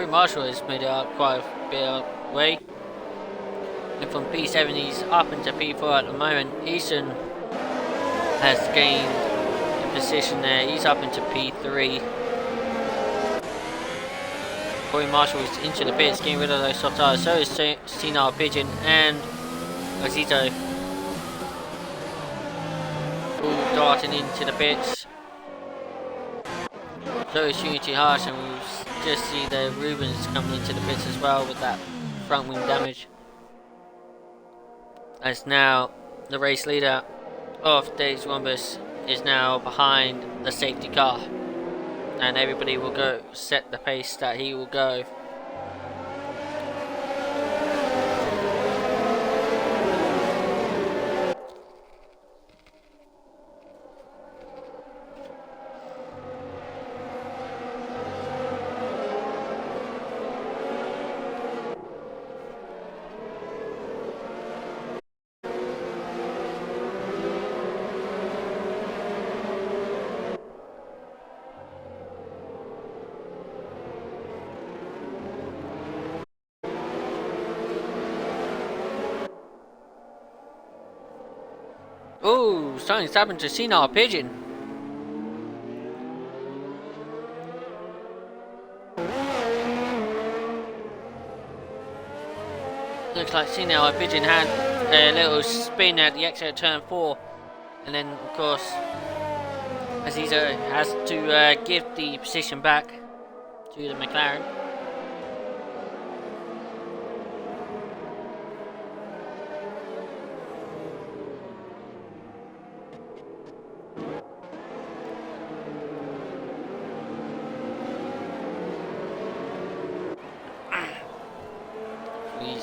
Corey Marshall has made it up quite a bit of way. And from P7 he's up into P4 at the moment. Easton has gained a position there. He's up into P3. Corey Marshall is into the pits, getting rid of those soft tires. So is Senile Pigeon and Azito. All darting into the pits. So is Unity Harsh, and we'll just see the Rubens coming into the pits as well with that front wing damage. As now the race leader of Days Wombus is now behind the safety car, and everybody will go set the pace that he will go. Oh, something's happened to Senile Pigeon. Looks like Senile Pigeon had a little spin at the exit of turn 4. And then, of course, Aziza has to give the position back to the McLaren.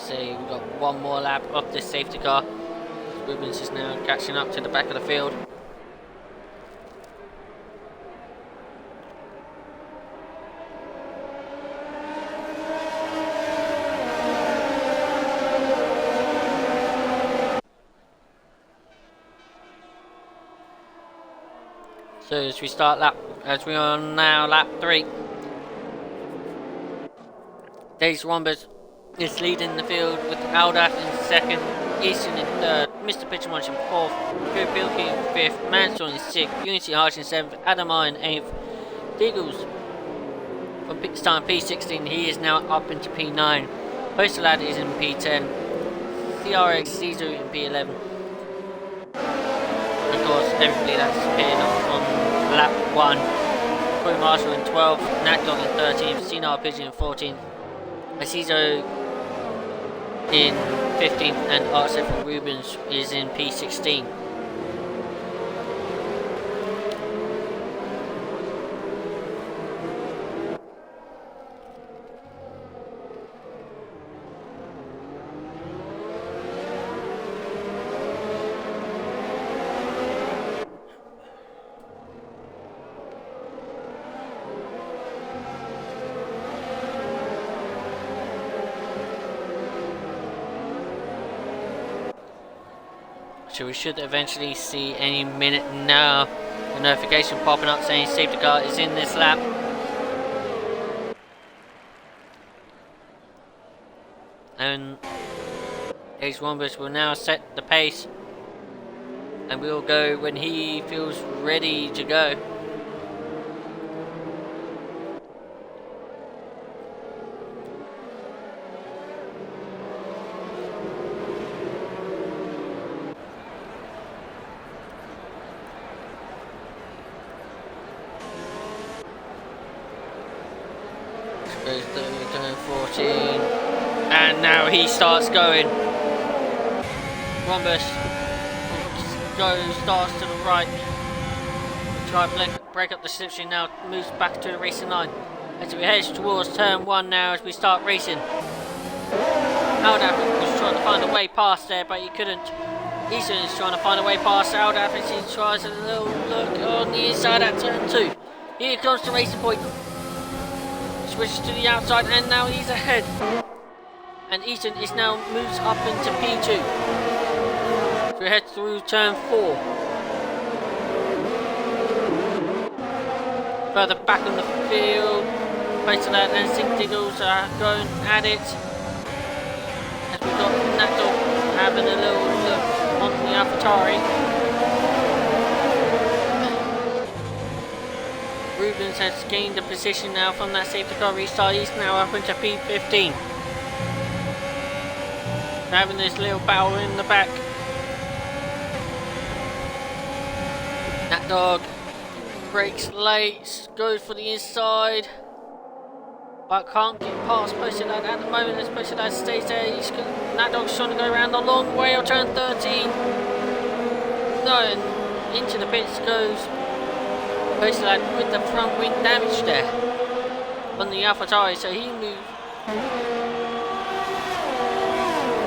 We've got one more lap of this safety car. Rubens is now catching up to the back of the field. So as we are now lap 3. Days Wombus is leading the field with Aldaf in second, Easton in third, Mr. Pitchermunch in fourth, Pilkey in fifth, Mansell in sixth, Unity Harsh in seventh, Adamar in eighth, Deagles from starting P16, he is now up into P9, Postal Lad is in P10, CRX Caesar in P11. Of course, everybody that's appeared on lap 1, Corey Marshall in 12th, Nat Dog in 13th, Senile Pigeon in 14th, Azizo in 15th, and RSF1 Rubens is in P16. So we should eventually see any minute now a notification popping up saying safety car is in this lap. And Ace Wombus will now set the pace, and we'll go when he feels ready to go. Goes through turn 14, and now he starts going. Wombus starts to the right. Try to break up the slipstream now, moves back to the racing line. As we head towards turn 1 now as we start racing. Aldaf was trying to find a way past there, but he couldn't. Easton is trying to find a way past Aldaf as he tries a little look on the inside at turn 2. Here comes the racing point. Switches to the outside, and now he's ahead. And Easton is now moves up into P2. So we head through turn 4. Further back on the field, Face to that, and Sink Diggles are going at it. As we've got Nato having a little look on the AlphaTauri. Rubens has gained a position now from that safety car restart. He's now up into P15. Having this little battle in the back. That dog brakes late, goes for the inside, but can't get past Posted Lad at the moment as Posted Lad stays there. That dog's trying to go around the long way of turn 13. No, and into the pits goes Posted Lad with the front wing damage there on the AlphaTauri, so he moves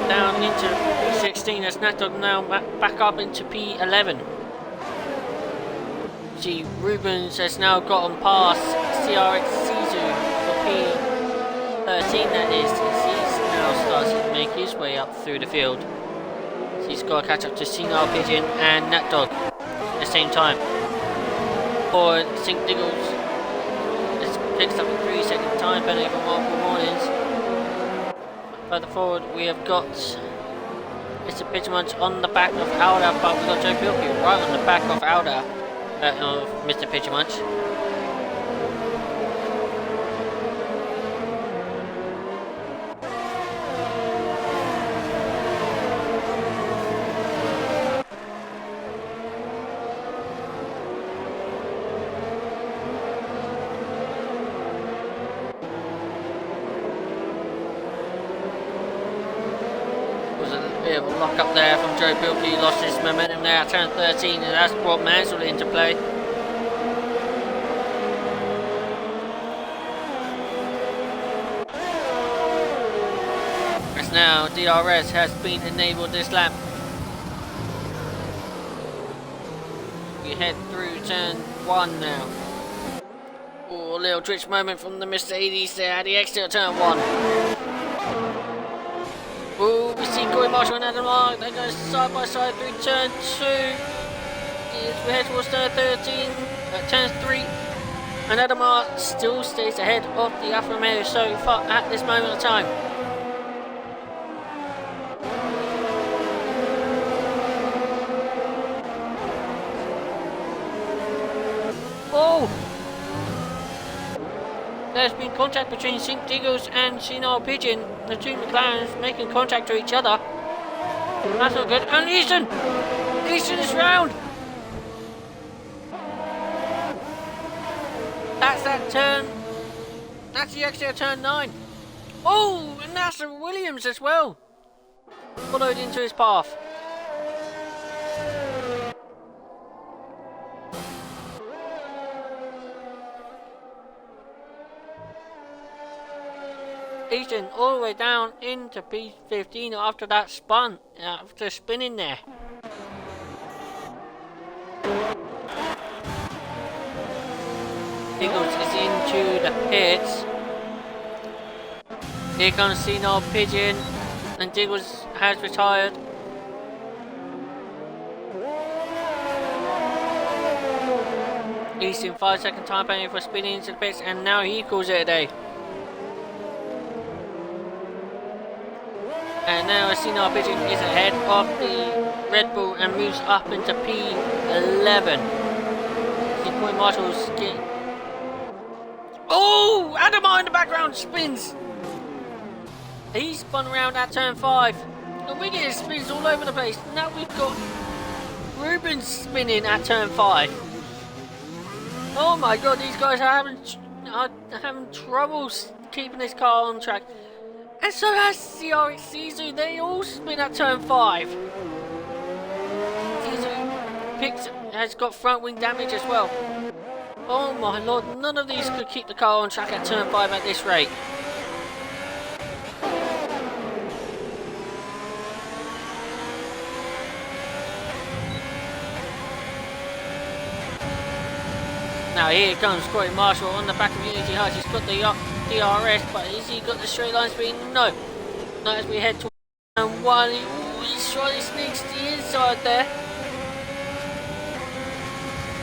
down into P16 as Natdog now back up into P11. See, Rubens has now gotten past CRX Sisu for P13, that is, as he's now starting to make his way up through the field. So he's got to catch up to Senile Pigeon and Natdog at the same time. For Sink Diggles, it's picks up a 3-second time penalty for multiple warnings. Further forward, we have got Mr. Pigeonmunch on the back of Alda, but we've got Joe Bilky right on the back of Alda. Of Mr. Pigeonmunch. Was a bit of a lock up there from Joe Bilky, lost his momentum there at turn 13, and that's brought Mansell into play. As now DRS has been enabled this lap. We head through turn 1 now. Oh, a little twitch moment from the Mercedes there at the exit of turn 1. Oh, we see Corey Marshall and Adam Lark. They go side by side through turn 2. As we head towards turn 13, turn 3. And Adam Lark still stays ahead of the Alfa Romeo so far at this moment of time. Oh! There's been contact between Sink Diggles and Senile Pigeon. The two McLarens making contact to each other. That's not good. And Easton! Easton is round! That's that turn. That's the exit of turn 9. Oh! And that's Williams as well. Followed into his path. Easton all the way down into P15 after that spun, after spinning there. Diggles is into the pits. Here comes Senile Pigeon, and Diggles has retired. Easton 5-second time penalty for spinning into the pits, and now he calls it a day. And now Senile Pigeon is ahead of the Red Bull and moves up into P11. See Corey Marshall's getting... Oh! Adama in the background spins! He spun around at turn 5. And we get spins all over the place. Now we've got Rubens spinning at turn 5. Oh my god, these guys are having trouble keeping this car on track. And so has CRX Sisu, they all spin at turn 5. Sisu has got front wing damage as well. Oh my lord, none of these could keep the car on track at turn 5 at this rate. Now here comes Corey Marshall on the back of Unity Hutch. He's got the DRS, but has he got the straight line speed? No. Not as we head to turn 1. He's trying to sneak to the inside there.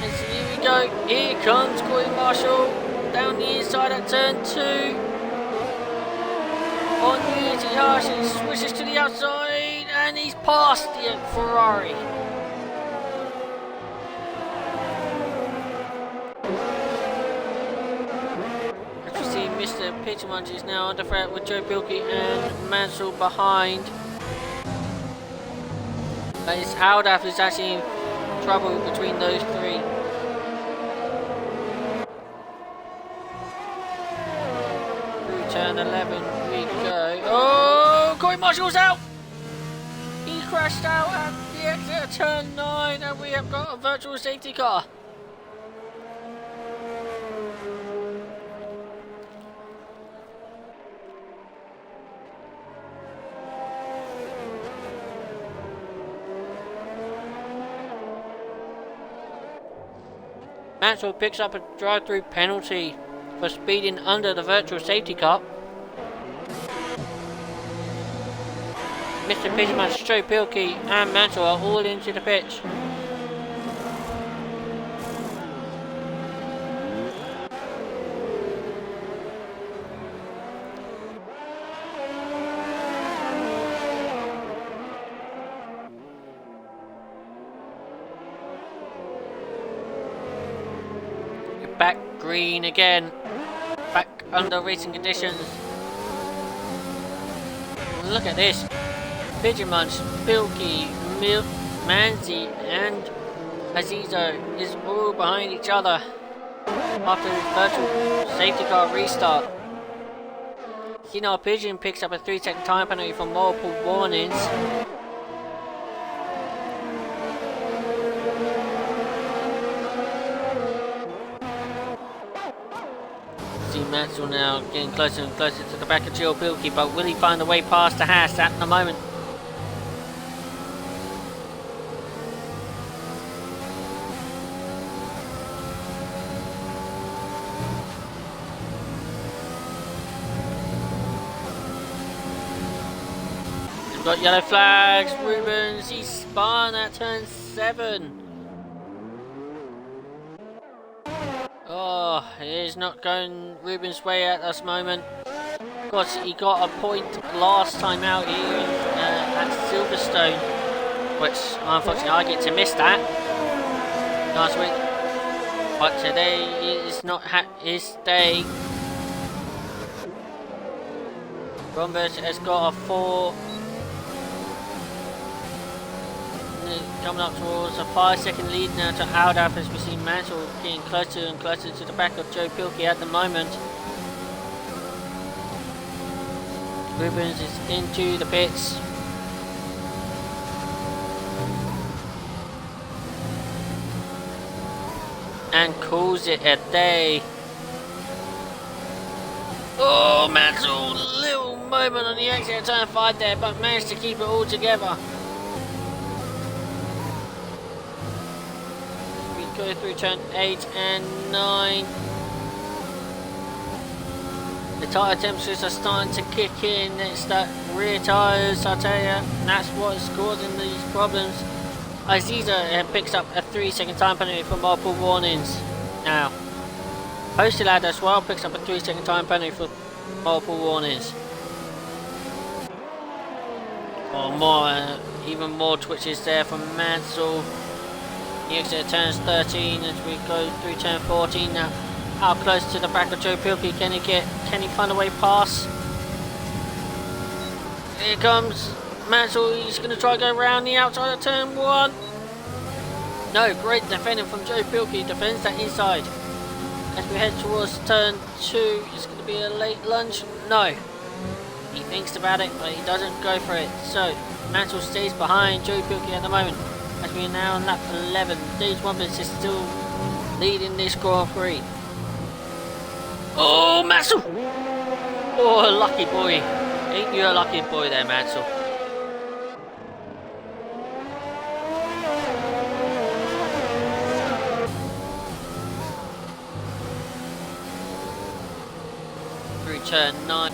And so here we go. Here comes Corey Marshall. down the inside at turn 2. On the harsh, he switches to the outside and he's past the Ferrari. As we see, Mr. Pitchmunch is now under threat with Joe Bilkey and Mansell behind. But it's Aldaf who's actually in trouble between those three. Through turn 11 we go. Oh, Corey Marshall's out! He crashed out at the exit of turn 9 and we have got a virtual safety car. Mansell picks up a drive-through penalty for speeding under the virtual safety car. Mr. Pitchmunch, Joe Pilkey and Mansell are all into the pitch. Back green again, back under racing conditions. Look at this. Pitchmunch, Bilkey, Manzi and Azizo is all behind each other after the virtual safety car restart. Senile Pigeon picks up a 3-second time penalty for multiple warnings. Mansell now getting closer and closer to the back of Joe Bilkey, but will he find a way past the Haas at the moment? We've got yellow flags. Rubens, he's spun at turn 7. Oh, it is not going Ruben's way at this moment. Of course, he got a point last time out here at Silverstone, which unfortunately I get to miss that last week. But today is not his day. Rombers has got a 4. Coming up towards a 5-second lead now to Aldaf as we see Mansell getting closer and closer to the back of Joe Pilkey at the moment. Rubens is into the pits. And calls it a day. Oh, Mansell, little moment on the exit of turn 5 there, but managed to keep it all together. Go through turn 8 and 9. The tyre temperatures are starting to kick in. It's that rear tyres, I tell you, and that's what's causing these problems. Aziza picks up a 3-second time penalty for multiple warnings. Now, Posted Lad as well picks up a 3-second time penalty for multiple warnings. Or more, even more twitches there from Mansell. The exit turns 13 as we go through turn 14 now. How close to the back of Joe Pilkey can he find a way past? Here comes Mansell, he's going to try to go around the outside of turn 1. No, great defending from Joe Pilkey, defends that inside. As we head towards turn 2, it's going to be a late lunge. No, he thinks about it, but he doesn't go for it. So, Mansell stays behind Joe Pilkey at the moment. As we are now on lap 11, Dave Wompers is still leading this Grand Prix. Oh, Mansell! Oh, lucky boy. Ain't you a lucky boy there, Mansell? Through turn 9.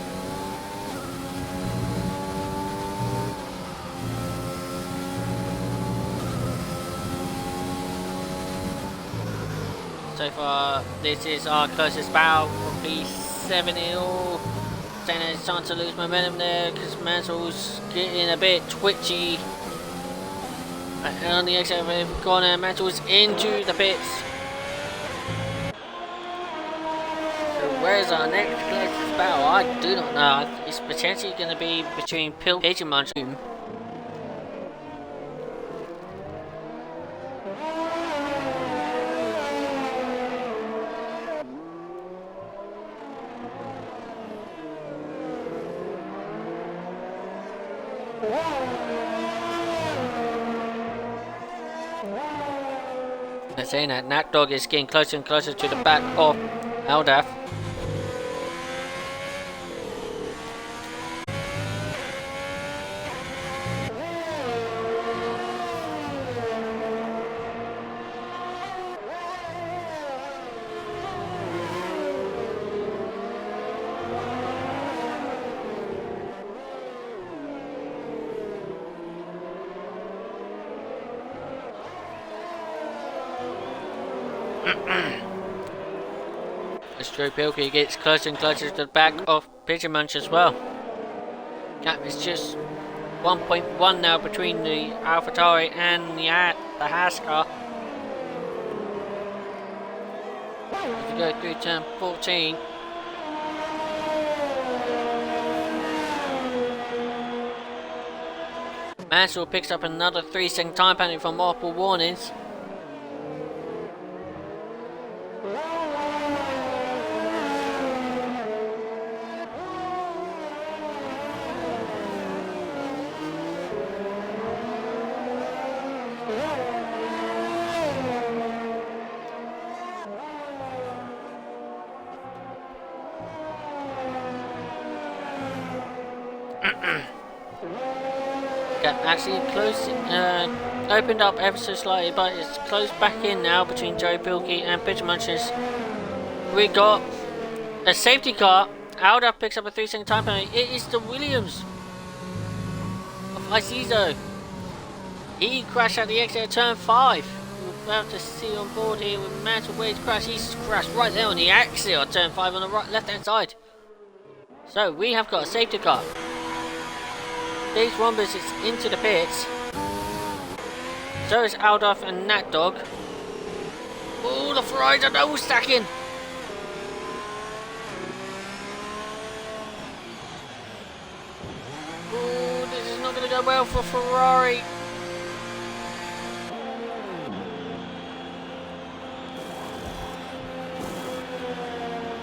So far, this is our closest battle for P7 in all. Saying that it's time to lose momentum there because Mansell's getting a bit twitchy. And on the exit of the corner, Mansell's into the pits. So where's our next closest battle? I do not know. It's potentially going to be between Pigeon Munch and they're saying that Nat Dog is getting closer and closer to the back of Aldaf. As Joe Pilkey gets closer and closer to the back of Pigeon Munch as well. Gap is just 1.1 now between the AlphaTauri and the Haas car. As we go through turn 14. Mansell picks up another 3-second time penalty from multiple warnings. Actually opened up ever so slightly, but it's closed back in now between Joe Pilkey and Pigeon Munches. We got a safety car. Alda picks up a 3-second time penalty. It is the Williams of Izizo. He crashed at the exit of turn 5. We're about to see on board here with Mansell Wade's crash. He's crashed right there on the exit of turn 5 on the right left hand side. So we have got a safety car. These Wombers is into the pits. So is Aldaf and Nat Dog. Oh, the Ferraris are double stacking. Oh, this is not going to go well for Ferrari.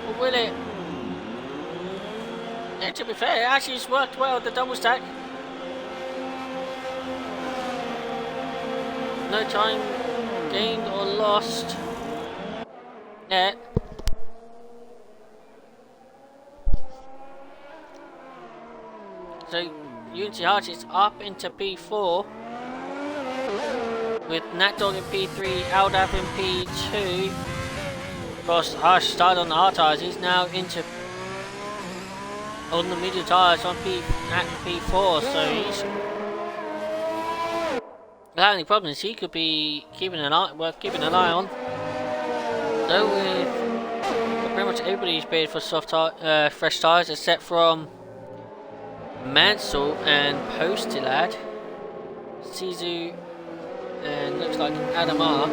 Or will it? Yeah, to be fair, it actually has worked well, the double stack. No time gained or lost yet. So Unity Arch is up into P4 with Nat Dog in P3, Aldaf in P2. Of course, Arch started on the hard tyres. He's now into on the medium tyres on at P4. So he's without any problems. He could be worth keeping an eye on. So with pretty much everybody's bid for fresh tyres except from Mansell and Postilad, Sizu, and looks like Adamar.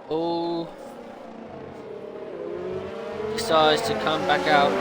All decides to come back out.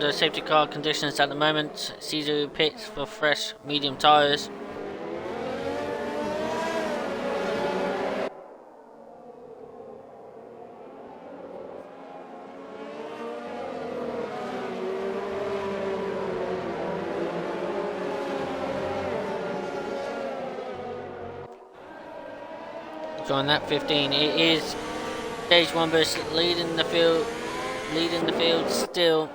under safety car conditions at the moment. Caesar pits for fresh medium tyres. Join that 15. It is Stage 1 bus leading the field still,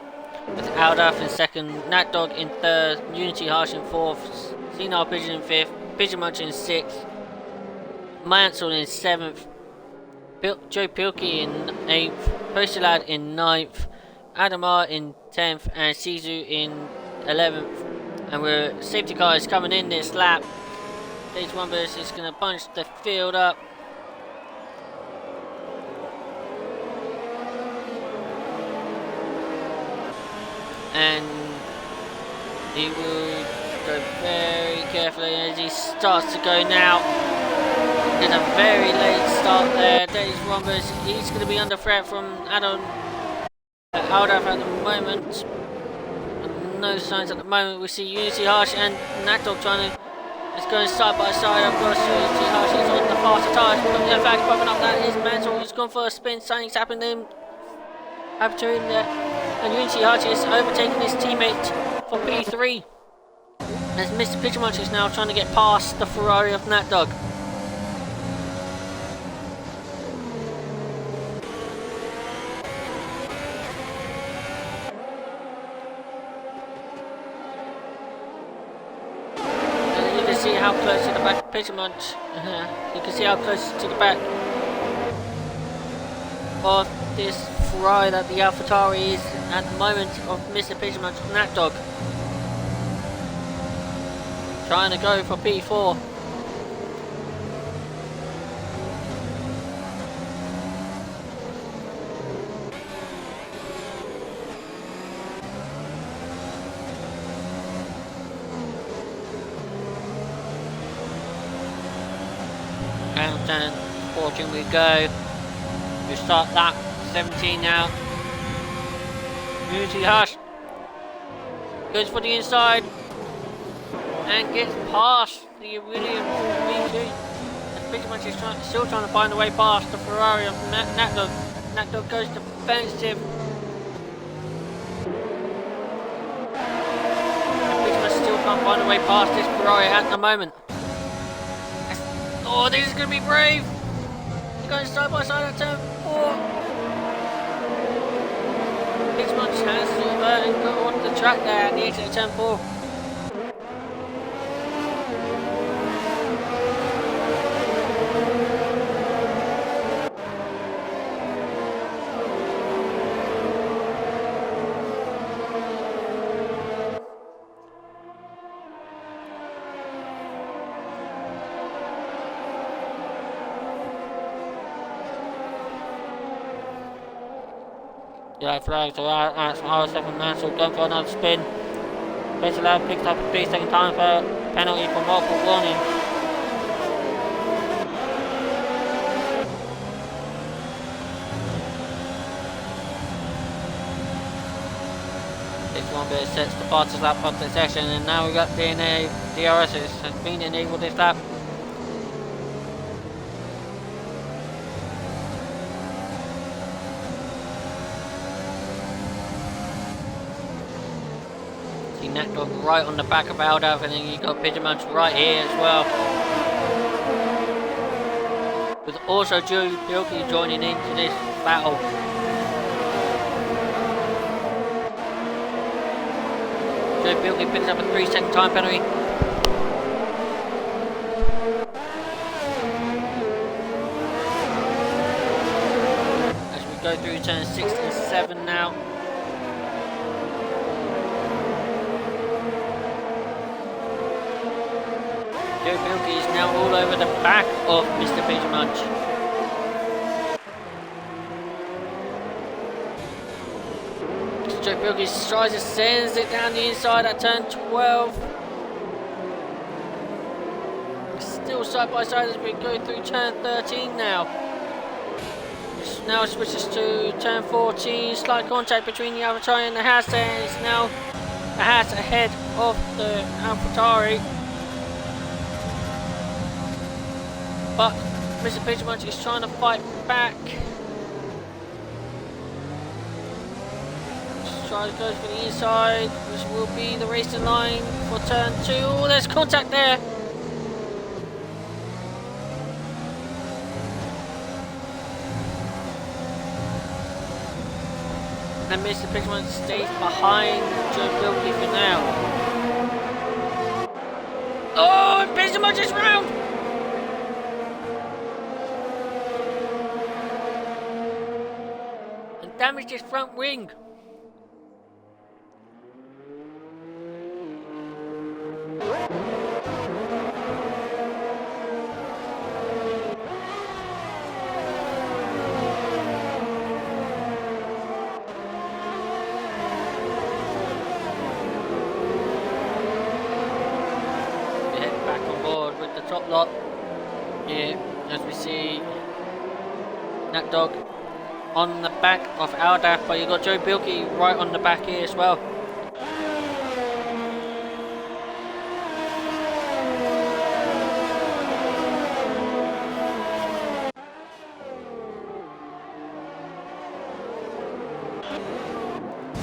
with Aldaf in second, Nat Dog in third, Unity Harsh in fourth, Senile Pigeon in fifth, Pigeon Munch in sixth, Mansell in seventh, Joe Pilkey in eighth, Posty Lad in ninth, Adamar in 10th, and Sisu in 11th. And we're safety car is coming in this lap. Stage 1 bus is going to punch the field up. And he will go very carefully as he starts to go now. Did a very late start there. Stage 1 bus, he's going to be under threat from Aldaf at the moment. No signs at the moment. We see Unity Harsh and Natdog trying to. It's going side by side. Of course, Unity Harsh is on the faster tyres. But the flags popping up. That is Mansell. He's gone for a spin. Something's happened to him. And Unity Harsh is overtaking his teammate for P3. As Mr. Pigeon Munch is now trying to get past the Ferrari of Natdog. How close to the back of Pigeon Munch. You can see how close to the back of this Ferrari that the AlphaTauri is at the moment of Mr. Pigeon Munch and that dog. Trying to go for P4. Countdown 14 we go. We start lap 17 now. Unity Harsh goes for the inside and gets past the Williams V2. Pretty much is still trying to find a way past the Ferrari of Natdog. Natdog goes defensive. And pretty much still can't find a way past this Ferrari at the moment. Oh, this is going to be brave. He's going side by side at turn 4. Pigeon Munch has got on the track there at the exit of turn 4. Yellow flag to RSF1 Mansell going for another spin. Posty Lad picks up a 3-second time for penalty for multiple warnings. This one bit sets the fastest lap of the session, and now we've got DNA DRS has been enabled this lap. Natdog right on the back of Aldaf, and then you got Pigeon Munch right here as well. With also Joe Pilkey joining into this battle. Joe Pilkey picks up a 3-second time penalty. As we go through turn 6 and 7 now. Joe Pilkey is now all over the back of Mr. Pigeon Munch. Joe Pilkey tries to sends it down the inside at turn 12. Still side by side as we go through turn 13 now. now switches to turn 14. Slight contact between the AlphaTauri and the Haas there. It's now the Haas ahead of the AlphaTauri. But Mr. Pidgemunch is trying to fight back. Tries to go for the inside, which will be the racing line for turn 2. Oh, there's contact there. And Mr. Pidgemunch stays behind Joe Bilkey for now. Oh, and Pidgemunch is round! And damaged his front wing. Top lot here, as we see Nat Dog on the back of Aldaf, but you got Joe Bilkey right on the back here as well.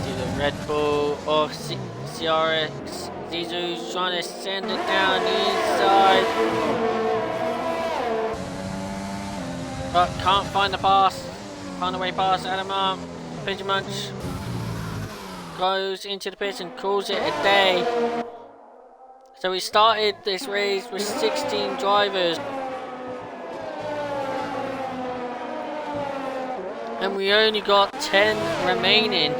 See the Red Bull of CRX. Zizou's trying to send it down the inside. But can't find the pass. Find the way past Adamar. Pidgemunch goes into the pits and calls it a day. So we started this race with 16 drivers. And we only got 10 remaining.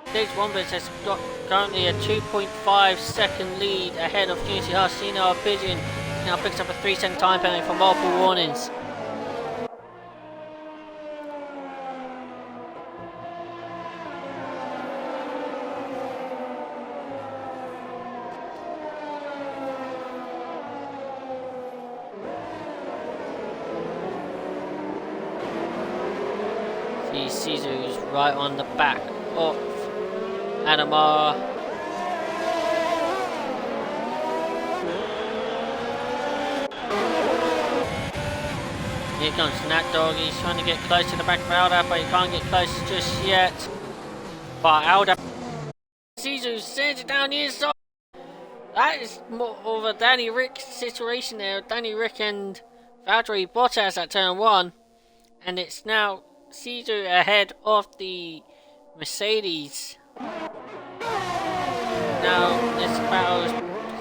Stage 1 has got currently a 2.5 second lead ahead of Unity Harsino. Pigeon now picks up a 3-second time penalty for multiple warnings. See Zizou's right on the back of Adamar. Here comes Nat Dog. He's trying to get close to the back of Aldaf, but he can't get close just yet. But Aldaf, Zizou sends it down the inside. That is more of a Danny Rick situation there. Danny Rick and Valtteri Bottas at turn 1, and it's now Zizou ahead of the Mercedes. Now this battle is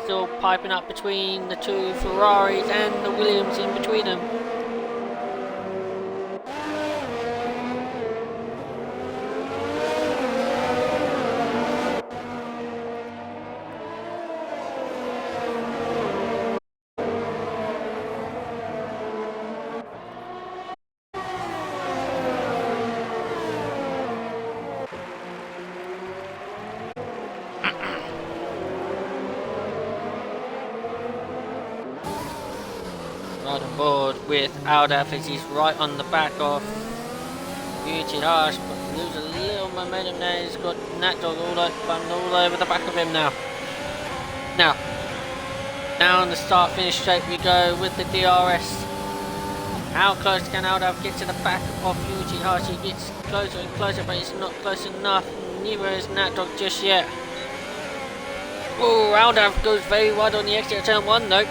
still piping up between the two Ferraris and the Williams in between them. Right on board with Aldaf as he's right on the back of Unity Harsh, but loses a little momentum there. He's got Nat Dog all over the back of him now. Now, down the start finish straight we go with the DRS. How close can Aldaf get to the back of Unity Harsh? He gets closer and closer, but it's not close enough. Neither is Nat Dog just yet. Oh, Aldaf goes very wide on the exit of turn 1 though.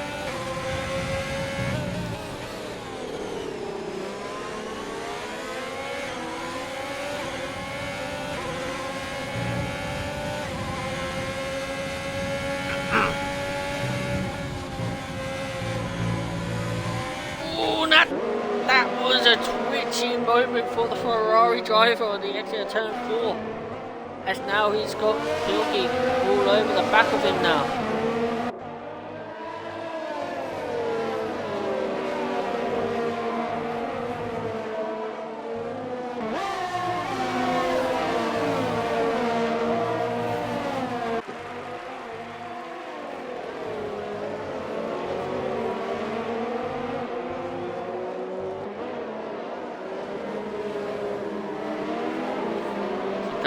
That was a twitchy moment for the Ferrari driver on the exit of turn 4. As now he's got Bilkey all over the back of him now.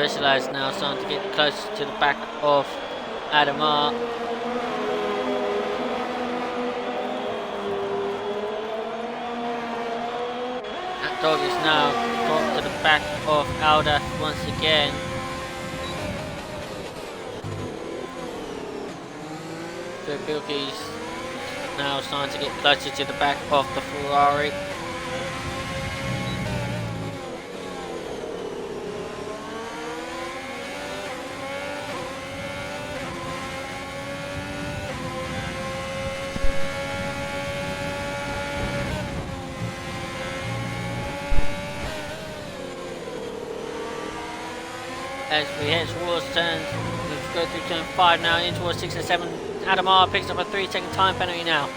Specialized now starting to get close to the back of Adamar. That dog is now got to the back of Alda once again. So Bilky's now starting to get closer to the back of the Ferrari. As we head towards turns, let's go through turn 5 now, in towards 6 and 7. Adamar picks up a 3-second time penalty now.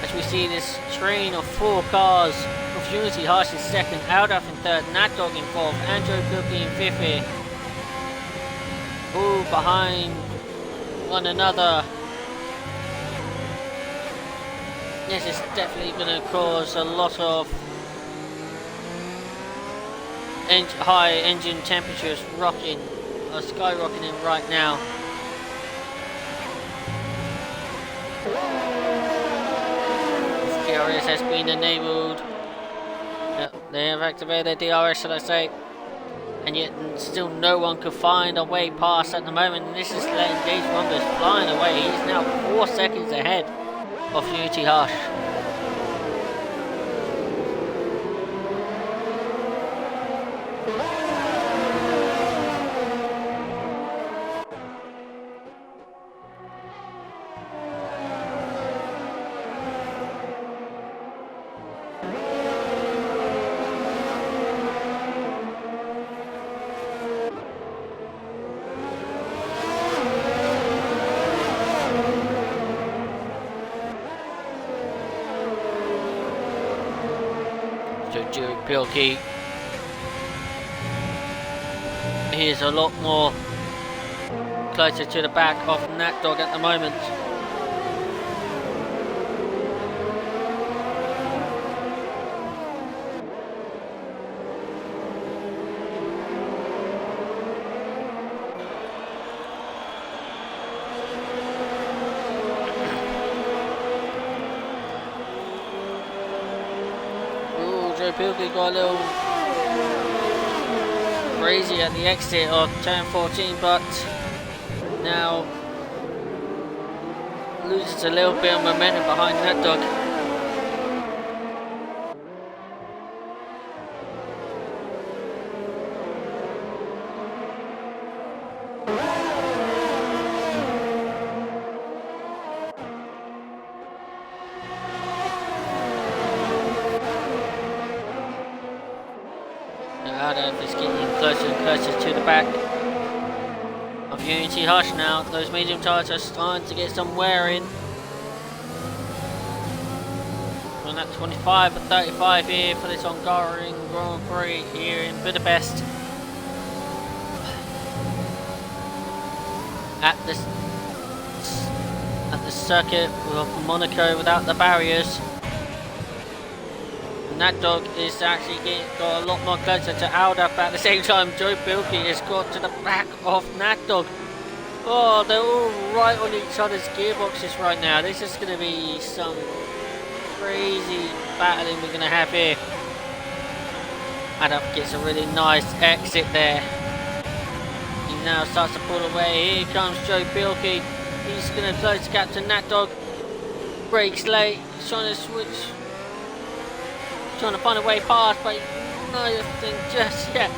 As we see this train of 4 cars, with Unity Harsh in second, Aldaf in third, Natdog in fourth, and Joe Bilky in fifth here. All behind one another. This is definitely going to cause a lot of high engine temperatures skyrocketing right now. DRS has been enabled. They have activated DRS, shall I say. And yet still no one could find a way past at the moment. And this is letting these Rondas flying away. He's now 4 seconds ahead of Unity Harsh. Joe Bilky. He is a lot more closer to the back of Natdog at the moment. Bilky got a little crazy at the exit of turn 14, but now loses a little bit of momentum behind that dog. Is getting closer and closer to the back of Unity Harsh now. Those medium tyres are starting to get some wear in. We're at 25 and 35 here for this Hungarian Grand Prix here in Budapest. At the circuit of Monaco without the barriers. Natdog is actually got a lot more closer to Alda, but at the same time Joe Bilky has got to the back of Natdog. Oh, they're all right on each other's gearboxes right now. This is going to be some crazy battling we're going to have here. Alda gets a really nice exit there. He now starts to pull away. Here comes Joe Bilky. He's going to close the gap to Natdog. Brakes late. He's trying to switch. Trying to find a way past, but nothing just yet.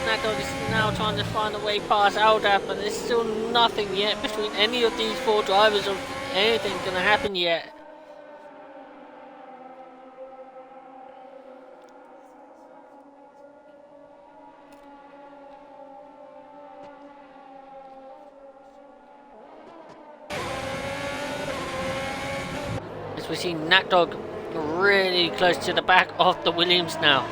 Natdog is now trying to find a way past Aldap, but there's still nothing yet between any of these 4 drivers or anything gonna happen yet. As we see Natdog really close to the back of the Williams now.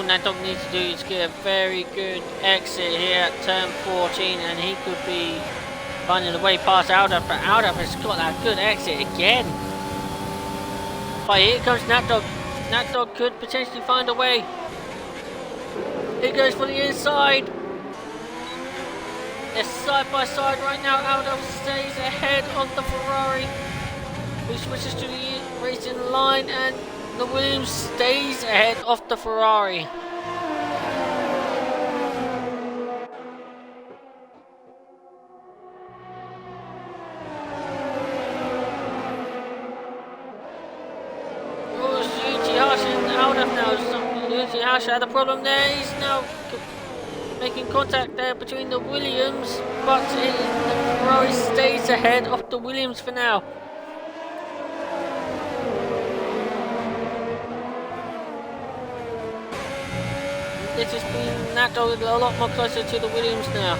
Nat Dog needs to do is get a very good exit here at turn 14, and he could be finding a way past Aldaf, but Aldaf has got that good exit again. But here comes Nat Dog. Nat Dog could potentially find a way. He goes for the inside. They're side by side right now. Aldaf stays ahead of the Ferrari, who switches to the racing line, and the Williams stays ahead of the Ferrari. Ash had a problem there. He's now making contact there between the Williams, but the Ferrari stays ahead of the Williams for now. This has been Nat Dog a lot more closer to the Williams now.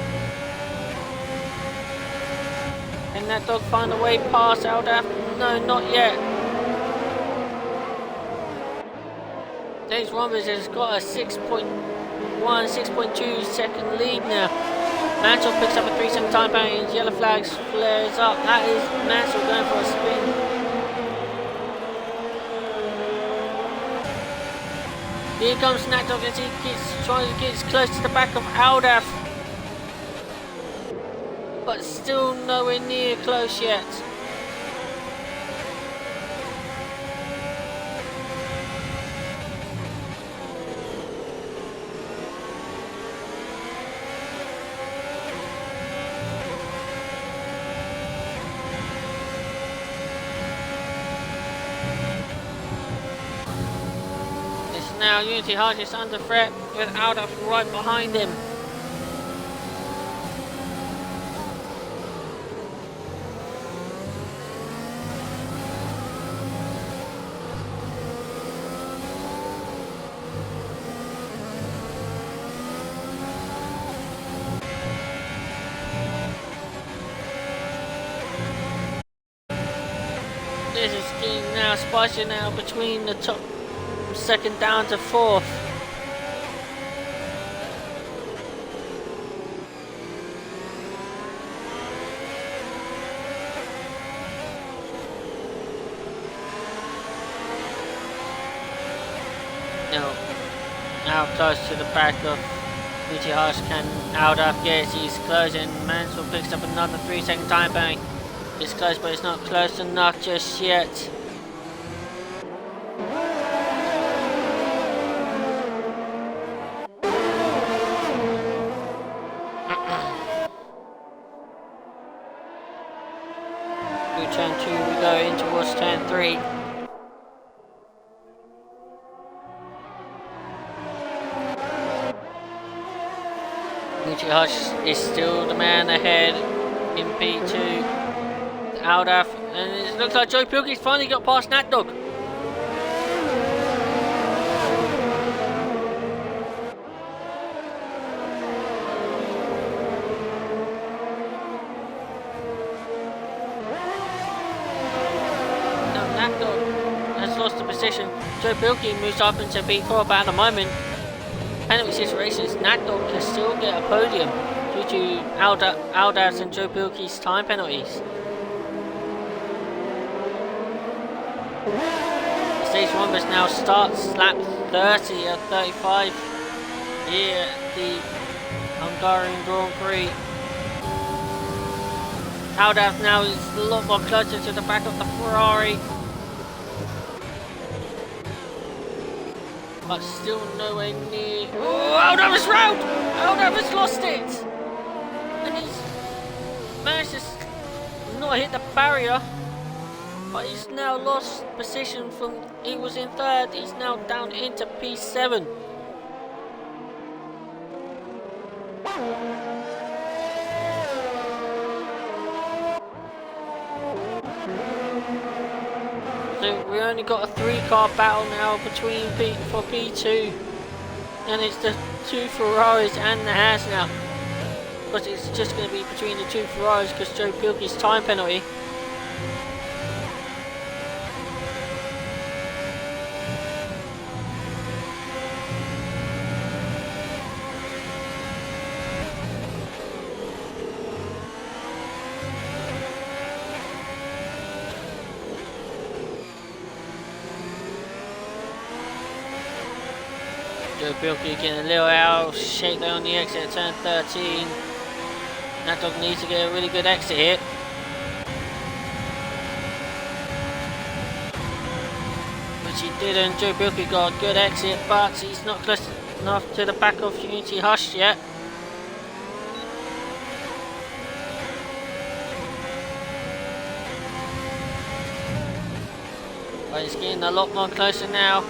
Can Nat Dog find a way past Aldaf? No, not yet. James Roberts has got a 6.1, 6.2 second lead now. Mansell picks up a 3-second time penalty. Yellow flags flares up. That is Mansell going for a spin. Here comes Nat Dog as he gets trying to get close to the back of Aldaf, but still nowhere near close yet. Now Unity Hart is under threat with Aldaf right behind him. This is getting now spicy now between the top second down to fourth. Now close to the back of Unity Harsh. Can Aldaf get? He's closing. Mansell picks up another 3-second time penalty. It's close, but it's not close enough just yet. Turn 2, we go in towards turn 3. Uchi Hush is still the man ahead in P2. Aldaf, and it looks like Joe Pilkey's finally got past Nat Dog. Joe Pilkey moves up into P4, but at the moment, penalty situations, Nat Dog can still get a podium due to Aldaf's and Joe Pilkey's time penalties. Stage 1 must now starts lap 30 or 35 here at the Hungarian Grand Prix. Aldaf now is a lot more closer to the back of the Ferrari, but still nowhere near. Oh, Aldaf is round! Aldaf has lost it! And he's managed to not hit the barrier, but he's now lost position from, he was in third, he's now down into P7. So we only got a 3-car battle now between for P2, and it's the 2 Ferraris and the Haas now, because it's just going to be between the 2 Ferraris because Joe Pilkey's time penalty. Joe Bilky getting a little out shake there on the exit at turn 13. That dog needs to get a really good exit here. Which he didn't. Joe Bilky got a good exit, but he's not close enough to the back of Unity Hush yet. But he's getting a lot more closer now.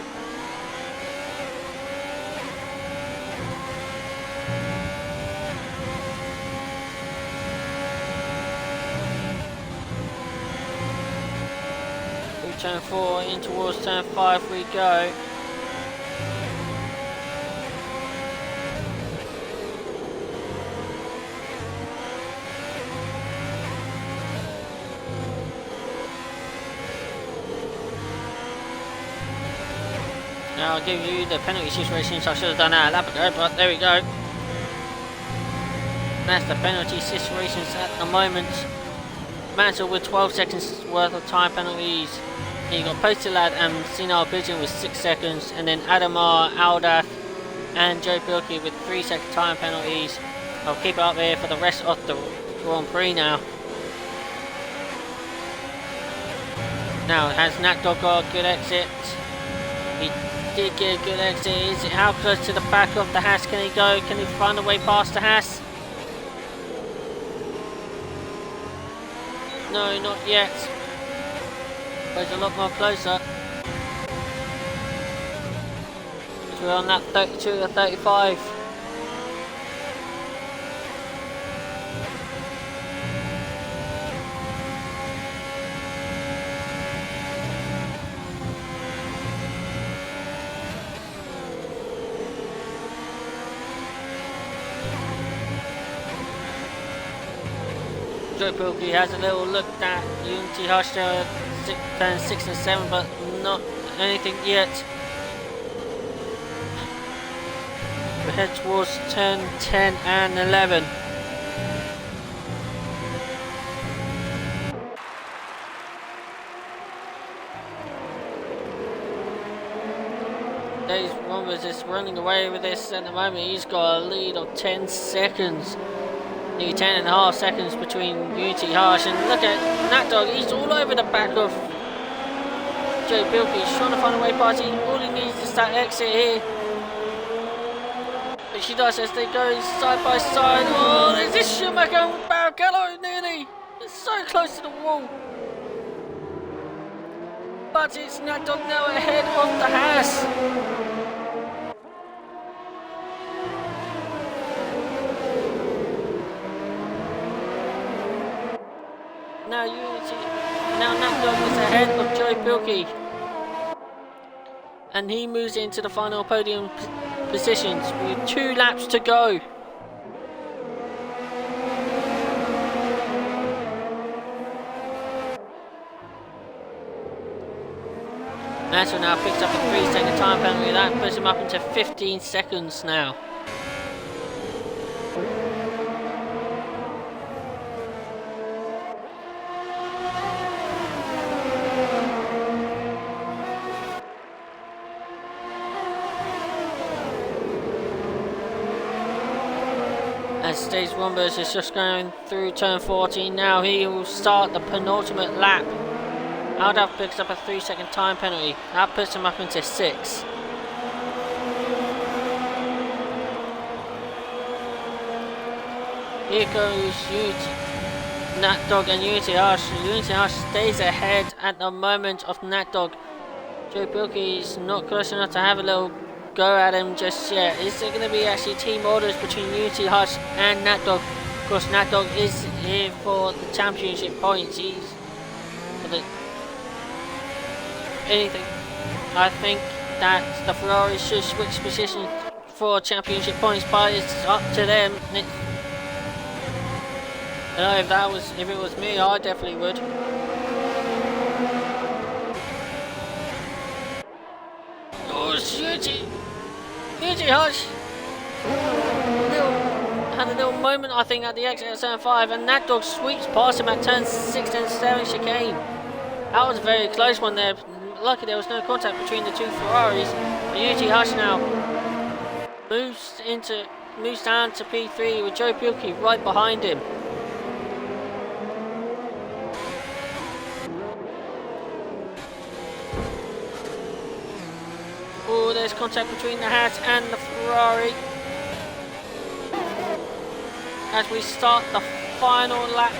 Turn 4 in towards turn 5 we go. Now I'll give you the penalty situation, so I should have done that a lap ago, but there we go. That's the penalty situations at the moment. Mansell with 12 seconds worth of time penalties. You got Posted Lad and Senile Pigeon with 6 seconds, and then Adamar, Aldath, and Joe Bilky with 3-second time penalties. I'll keep it up there for the rest of the Grand Prix now. Now, has Nat Dog got a good exit? He did get a good exit. Is it how close to the back of the Haas can he go? Can he find a way past the Haas? No, not yet. But it's a lot more closer. We're on that 32 or 35. Joe Bilky has a little look at Unity Hush there, turn 6 and 7, but not anything yet. We head towards turn 10 and 11. Dave Roberts is running away with this at the moment. He's got a lead of 10 seconds. Nearly 10.5 seconds between Unity Harsh, and look at Nat Dog, he's all over the back of Joe Bilky. He's trying to find a way past. All he needs is that exit here. But she does as they go side by side. Oh, there's this Schumacher and Barrichello nearly. It's so close to the wall. But it's Nat Dog now ahead of the Haas. Now Nat Dog is ahead of Joe Bilky, and he moves into the final podium positions with 2 laps to go. Mansell now picks up a 3-second time penalty. That puts him up into 15 seconds now. As Stace Rombers is just going through turn 14 now, he will start the penultimate lap. Aldav picks up a 3-second time penalty. That puts him up into 6. Here goes Nat Dog and Unity Hush. Unity Hush stays ahead at the moment of Nat Dog. Joe Bilky is not close enough to have a little go at him just yet. Is there going to be actually team orders between Unity Hush and Nat Dog? Of course, Nat Dog is here for the championship points. He's for the anything. I think that the Ferrari should switch position for championship points, but it's up to them. If it was me, I definitely would. Oh, Unity Hush had a little moment, I think, at the exit of turn 5, and Nat Dog sweeps past him at turn 6 and 7 chicane. That was a very close one there. Lucky there was no contact between the 2 Ferraris. Unity Hush now moves down to P3 with Joe Pilkey right behind him. Oh, there's contact between the Haas and the Ferrari as we start the final lap.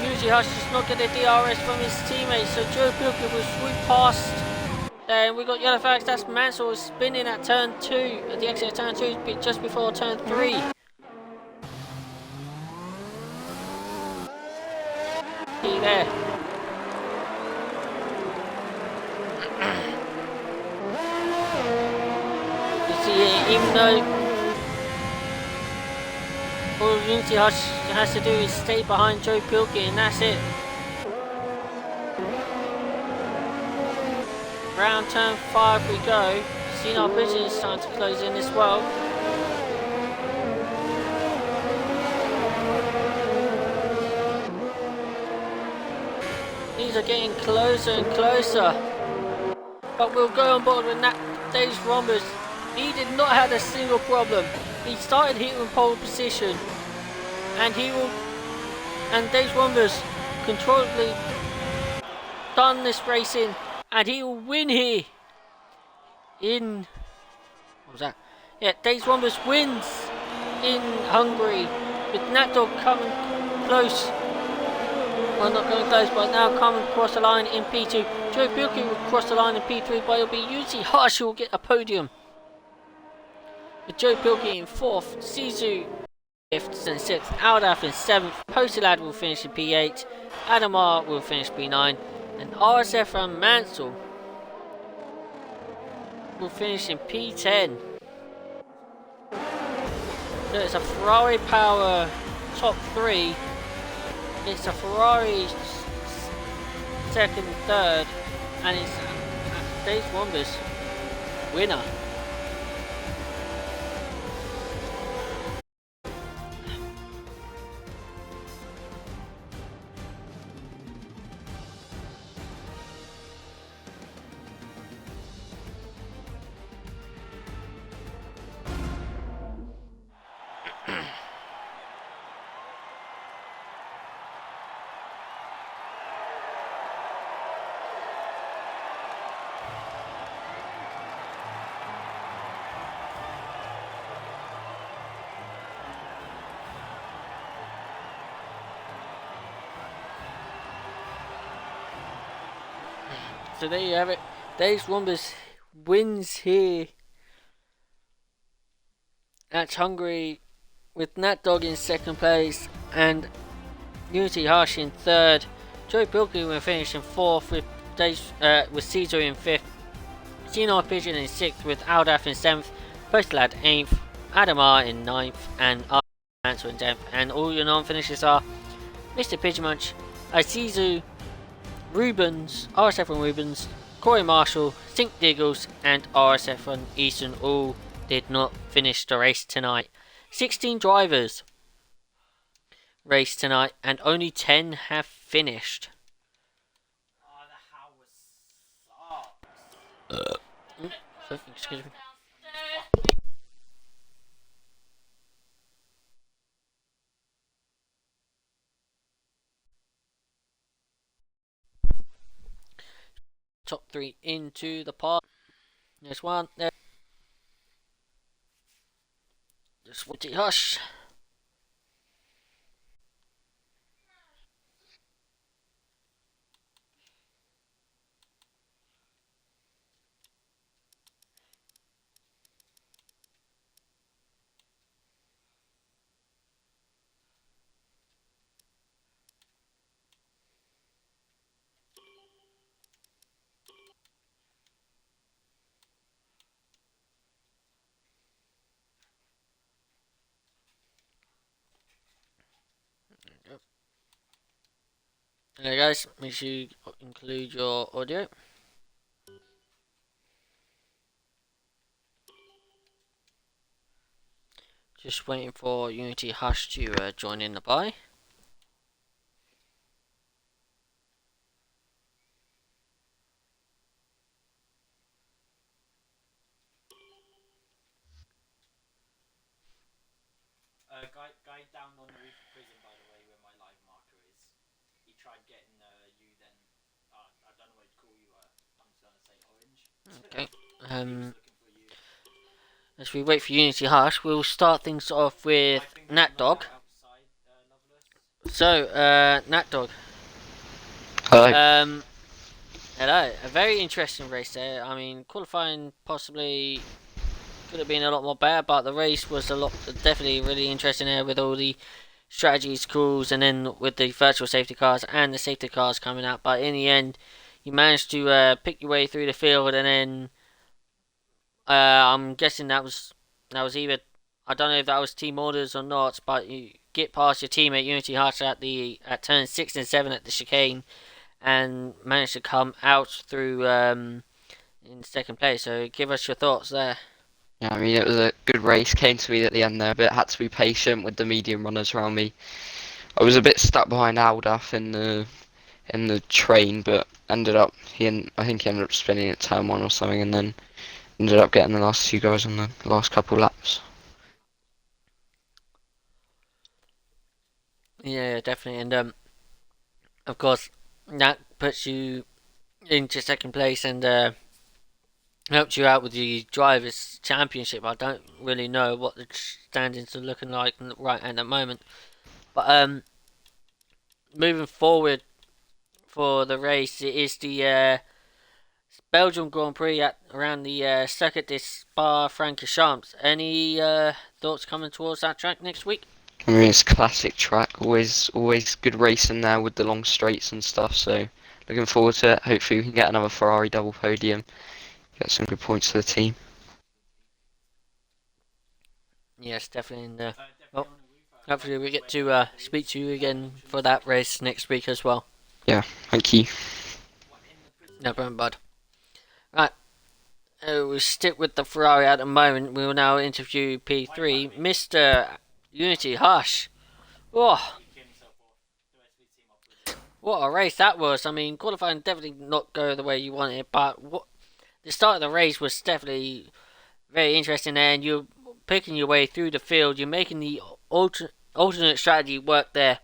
Usually Hush is not getting the DRS from his teammates, so Joe Pilkey will sweep past. Then we got yellow flags. That's Mansell spinning at turn 2, at the exit of turn 2, just before turn 3. See there. You see, even though all Unity Hush has to do is stay behind Joe Pilkey, and that's it. Round turn 5 we go. Seeing our vision is starting to close in as well. These are getting closer and closer. But we'll go on board with Dave's Rombers. He did not have a single problem. He started hitting pole position. And Dave's Rombers controllably done this racing. And he will win here in... What was that? Yeah, Dave's Rombers wins in Hungary with Natdog coming close. Well, not going close, but now coming across the line in P2. Joe Pilkey will cross the line in P3, but it'll be Unity Hush who will get a podium. With Joe Pilkey in 4th, Sisu 5th and 6th, Aldaf in 7th, Postelad will finish in P8, Adamar will finish P9, and RSF1 Mansell will finish in P10. So it's a Ferrari power top 3. It's a Ferrari second, third, and it's Dave's Wombers winner. So there you have it. Dave's Wombers wins here at Hungary with Natdog in 2nd place and Unity Hush in 3rd. Joe Pilkey will finish in 4th with Caesar in 5th. Senor Pigeon in 6th with Aldaf in 7th. Postlad 8th. Adamar in 9th and Mansell in 10th. And all your non-finishes are Mr. Pigeonmunch, Isizu, Rubens, RSF1 Rubens, Corey Marshall, Sink Diggles, and RSF1 Easton all did not finish the race tonight. 16 drivers raced tonight, and only 10 have finished. Excuse me. Top 3 into the park. There's one there. Just Woody Hush. Hello guys, make sure you include your audio. Just waiting for Unity Hush to join in the buy. right down on the roof of prison, by the way, where my live marker is. He tried getting you then. I don't know what to call you. I'm just gonna say orange. Okay. He was looking for you. As we wait for Unity Hush, we'll start things off with Nat Dog. So, Nat Dog. Hello. Hello. A very interesting race there. I mean, qualifying possibly could have been a lot more better, but the race was definitely really interesting there with all the strategies, calls, and then with the virtual safety cars and the safety cars coming out. But in the end, you managed to pick your way through the field, and then I'm guessing that was either, I don't know if that was team orders or not, but you get past your teammate Unity Hush at turn 6 and 7 at the chicane, and managed to come out through in second place. So give us your thoughts there. Yeah, I mean, it was a good race. Came to me at the end there, but had to be patient with the medium runners around me. I was a bit stuck behind Aldaf in the train, but ended up I think he ended up spinning at turn 1 or something, and then ended up getting the last 2 guys on the last couple laps. Yeah, definitely, and of course that puts you into second place and helped you out with the drivers' championship. I don't really know what the standings are looking like right at the moment, but moving forward for the race, it is the Belgium Grand Prix at around the Circuit des Spa Francorchamps. Any thoughts coming towards that track next week? I mean, it's a classic track. Always good racing there with the long straights and stuff. So looking forward to it. Hopefully we can get another Ferrari double podium. Get some good points to the team. Yes, definitely. And well, hopefully we get to speak to you again for that race next week as well. Yeah, thank you. No problem, bud. Right. We stick with the Ferrari at the moment. We will now interview P3, Mr. Unity Hush. Oh, what a race that was. I mean, qualifying definitely not go the way you wanted, but the start of the race was definitely very interesting there, and you're picking your way through the field. You're making the alternate strategy work there,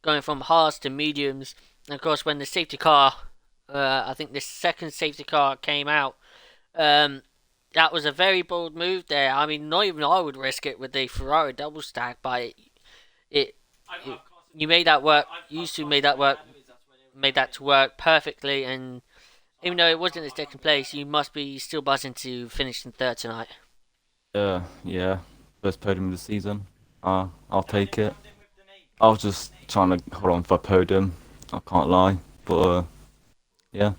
going from hards to mediums. And of course, when the safety car, I think the second safety car came out, that was a very bold move there. I mean, not even I would risk it with the Ferrari double stack, but you made that work. You two made that work. Made that to work perfectly, and even though it wasn't the second place, you must be still buzzing to finish in third tonight. Yeah. First podium of the season. I'll take it. I was just trying to hold on for a podium. I can't lie, but yeah.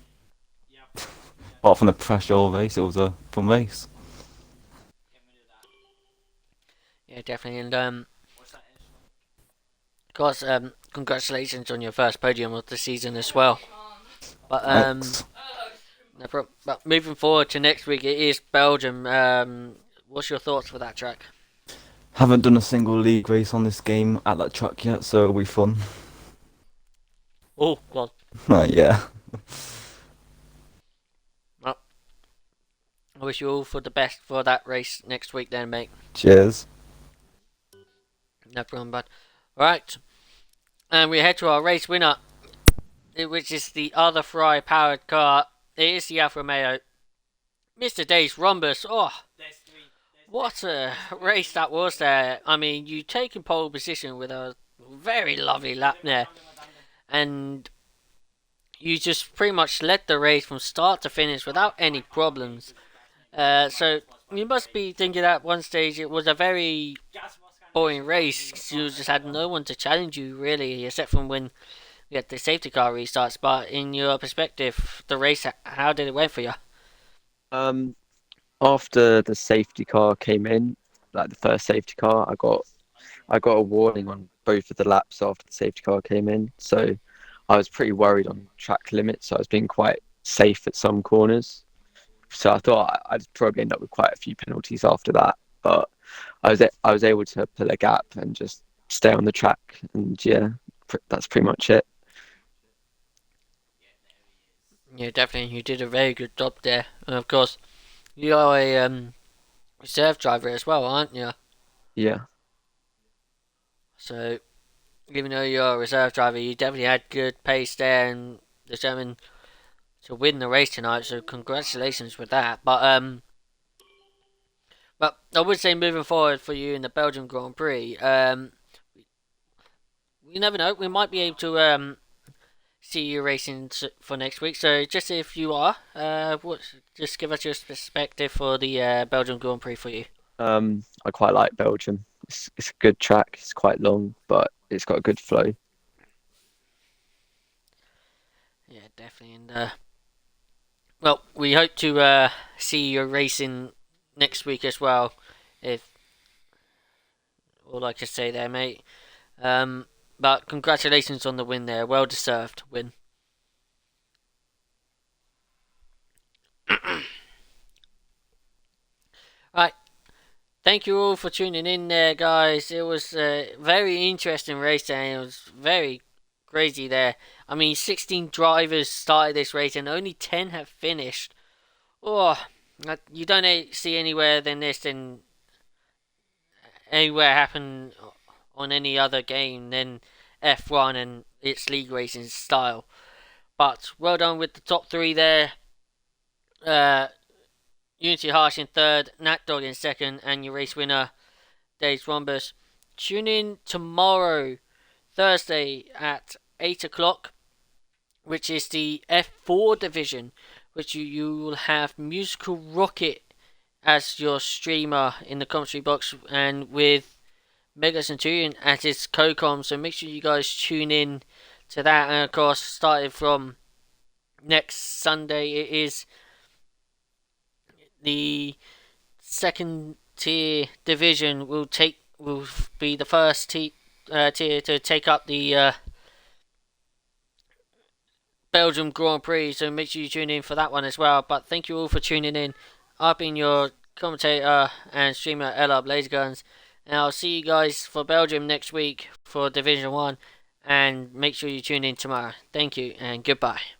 Apart from the pressure all race, it was a fun race. Yeah, definitely, and of course, congratulations on your first podium of the season as well. But Thanks. no problem. But moving forward to next week, it is Belgium. What's your thoughts for that track? Haven't done a single league race on this game at that track yet, so it'll be fun. Oh God. Yeah. Well, I wish you all for the best for that race next week, then, mate. Cheers. No problem, bud. Right, and we head to our race winner, which is the other Ferrari powered car. It is the Alfa Romeo, Mr. Days Rhombus. Oh, what a race that was there. I mean, you taking pole position with a very lovely lap there, and you just pretty much led the race from start to finish without any problems. So you must be thinking at one stage it was a very boring race. You just had no one to challenge you really, except from when we had the safety car restarts. But in your perspective, the race, how did it went for you? After the safety car came in, like the first safety car, I got a warning on both of the laps after the safety car came in. So I was pretty worried on track limits. So I was being quite safe at some corners. So I thought I'd probably end up with quite a few penalties after that. But I was able to pull a gap and just stay on the track. And yeah, that's pretty much it. Yeah, definitely, you did a very good job there. And of course, you are a reserve driver as well, aren't you? Yeah. So even though you're a reserve driver, you definitely had good pace there and determined to win the race tonight. So congratulations with that. But I would say moving forward for you in the Belgian Grand Prix, you never know. We might be able to see you racing for next week. So just if you are, just give us your perspective for the Belgian Grand Prix for you. I quite like Belgium. It's a good track. It's quite long, but it's got a good flow. Yeah, definitely. And well, we hope to see you racing next week as well. If all I can say there, mate. But congratulations on the win there. Well deserved win. Right. Thank you all for tuning in there, guys. It was a very interesting race and it was very crazy there. I mean, 16 drivers started this race and only 10 have finished. Oh, you don't see anywhere than this and anywhere happen on any other game than F1 and its league racing style. But well done with the top three there. Unity Harsh in third, Nat Dog in second, and your race winner, Days Rombus. Tune in tomorrow, Thursday at 8 o'clock, which is the F4 division, which you will have Musical Rocket as your streamer in the commentary box, and with Mega Centurion as his co-com. So make sure you guys tune in to that. And of course, starting from next Sunday, it is the second tier division will be the first tier to take up the Belgium Grand Prix. So make sure you tune in for that one as well. But thank you all for tuning in. I've been your commentator and streamer Ella Blazeguns, and I'll see you guys for Belgium next week for Division 1. And make sure you tune in tomorrow. Thank you and goodbye.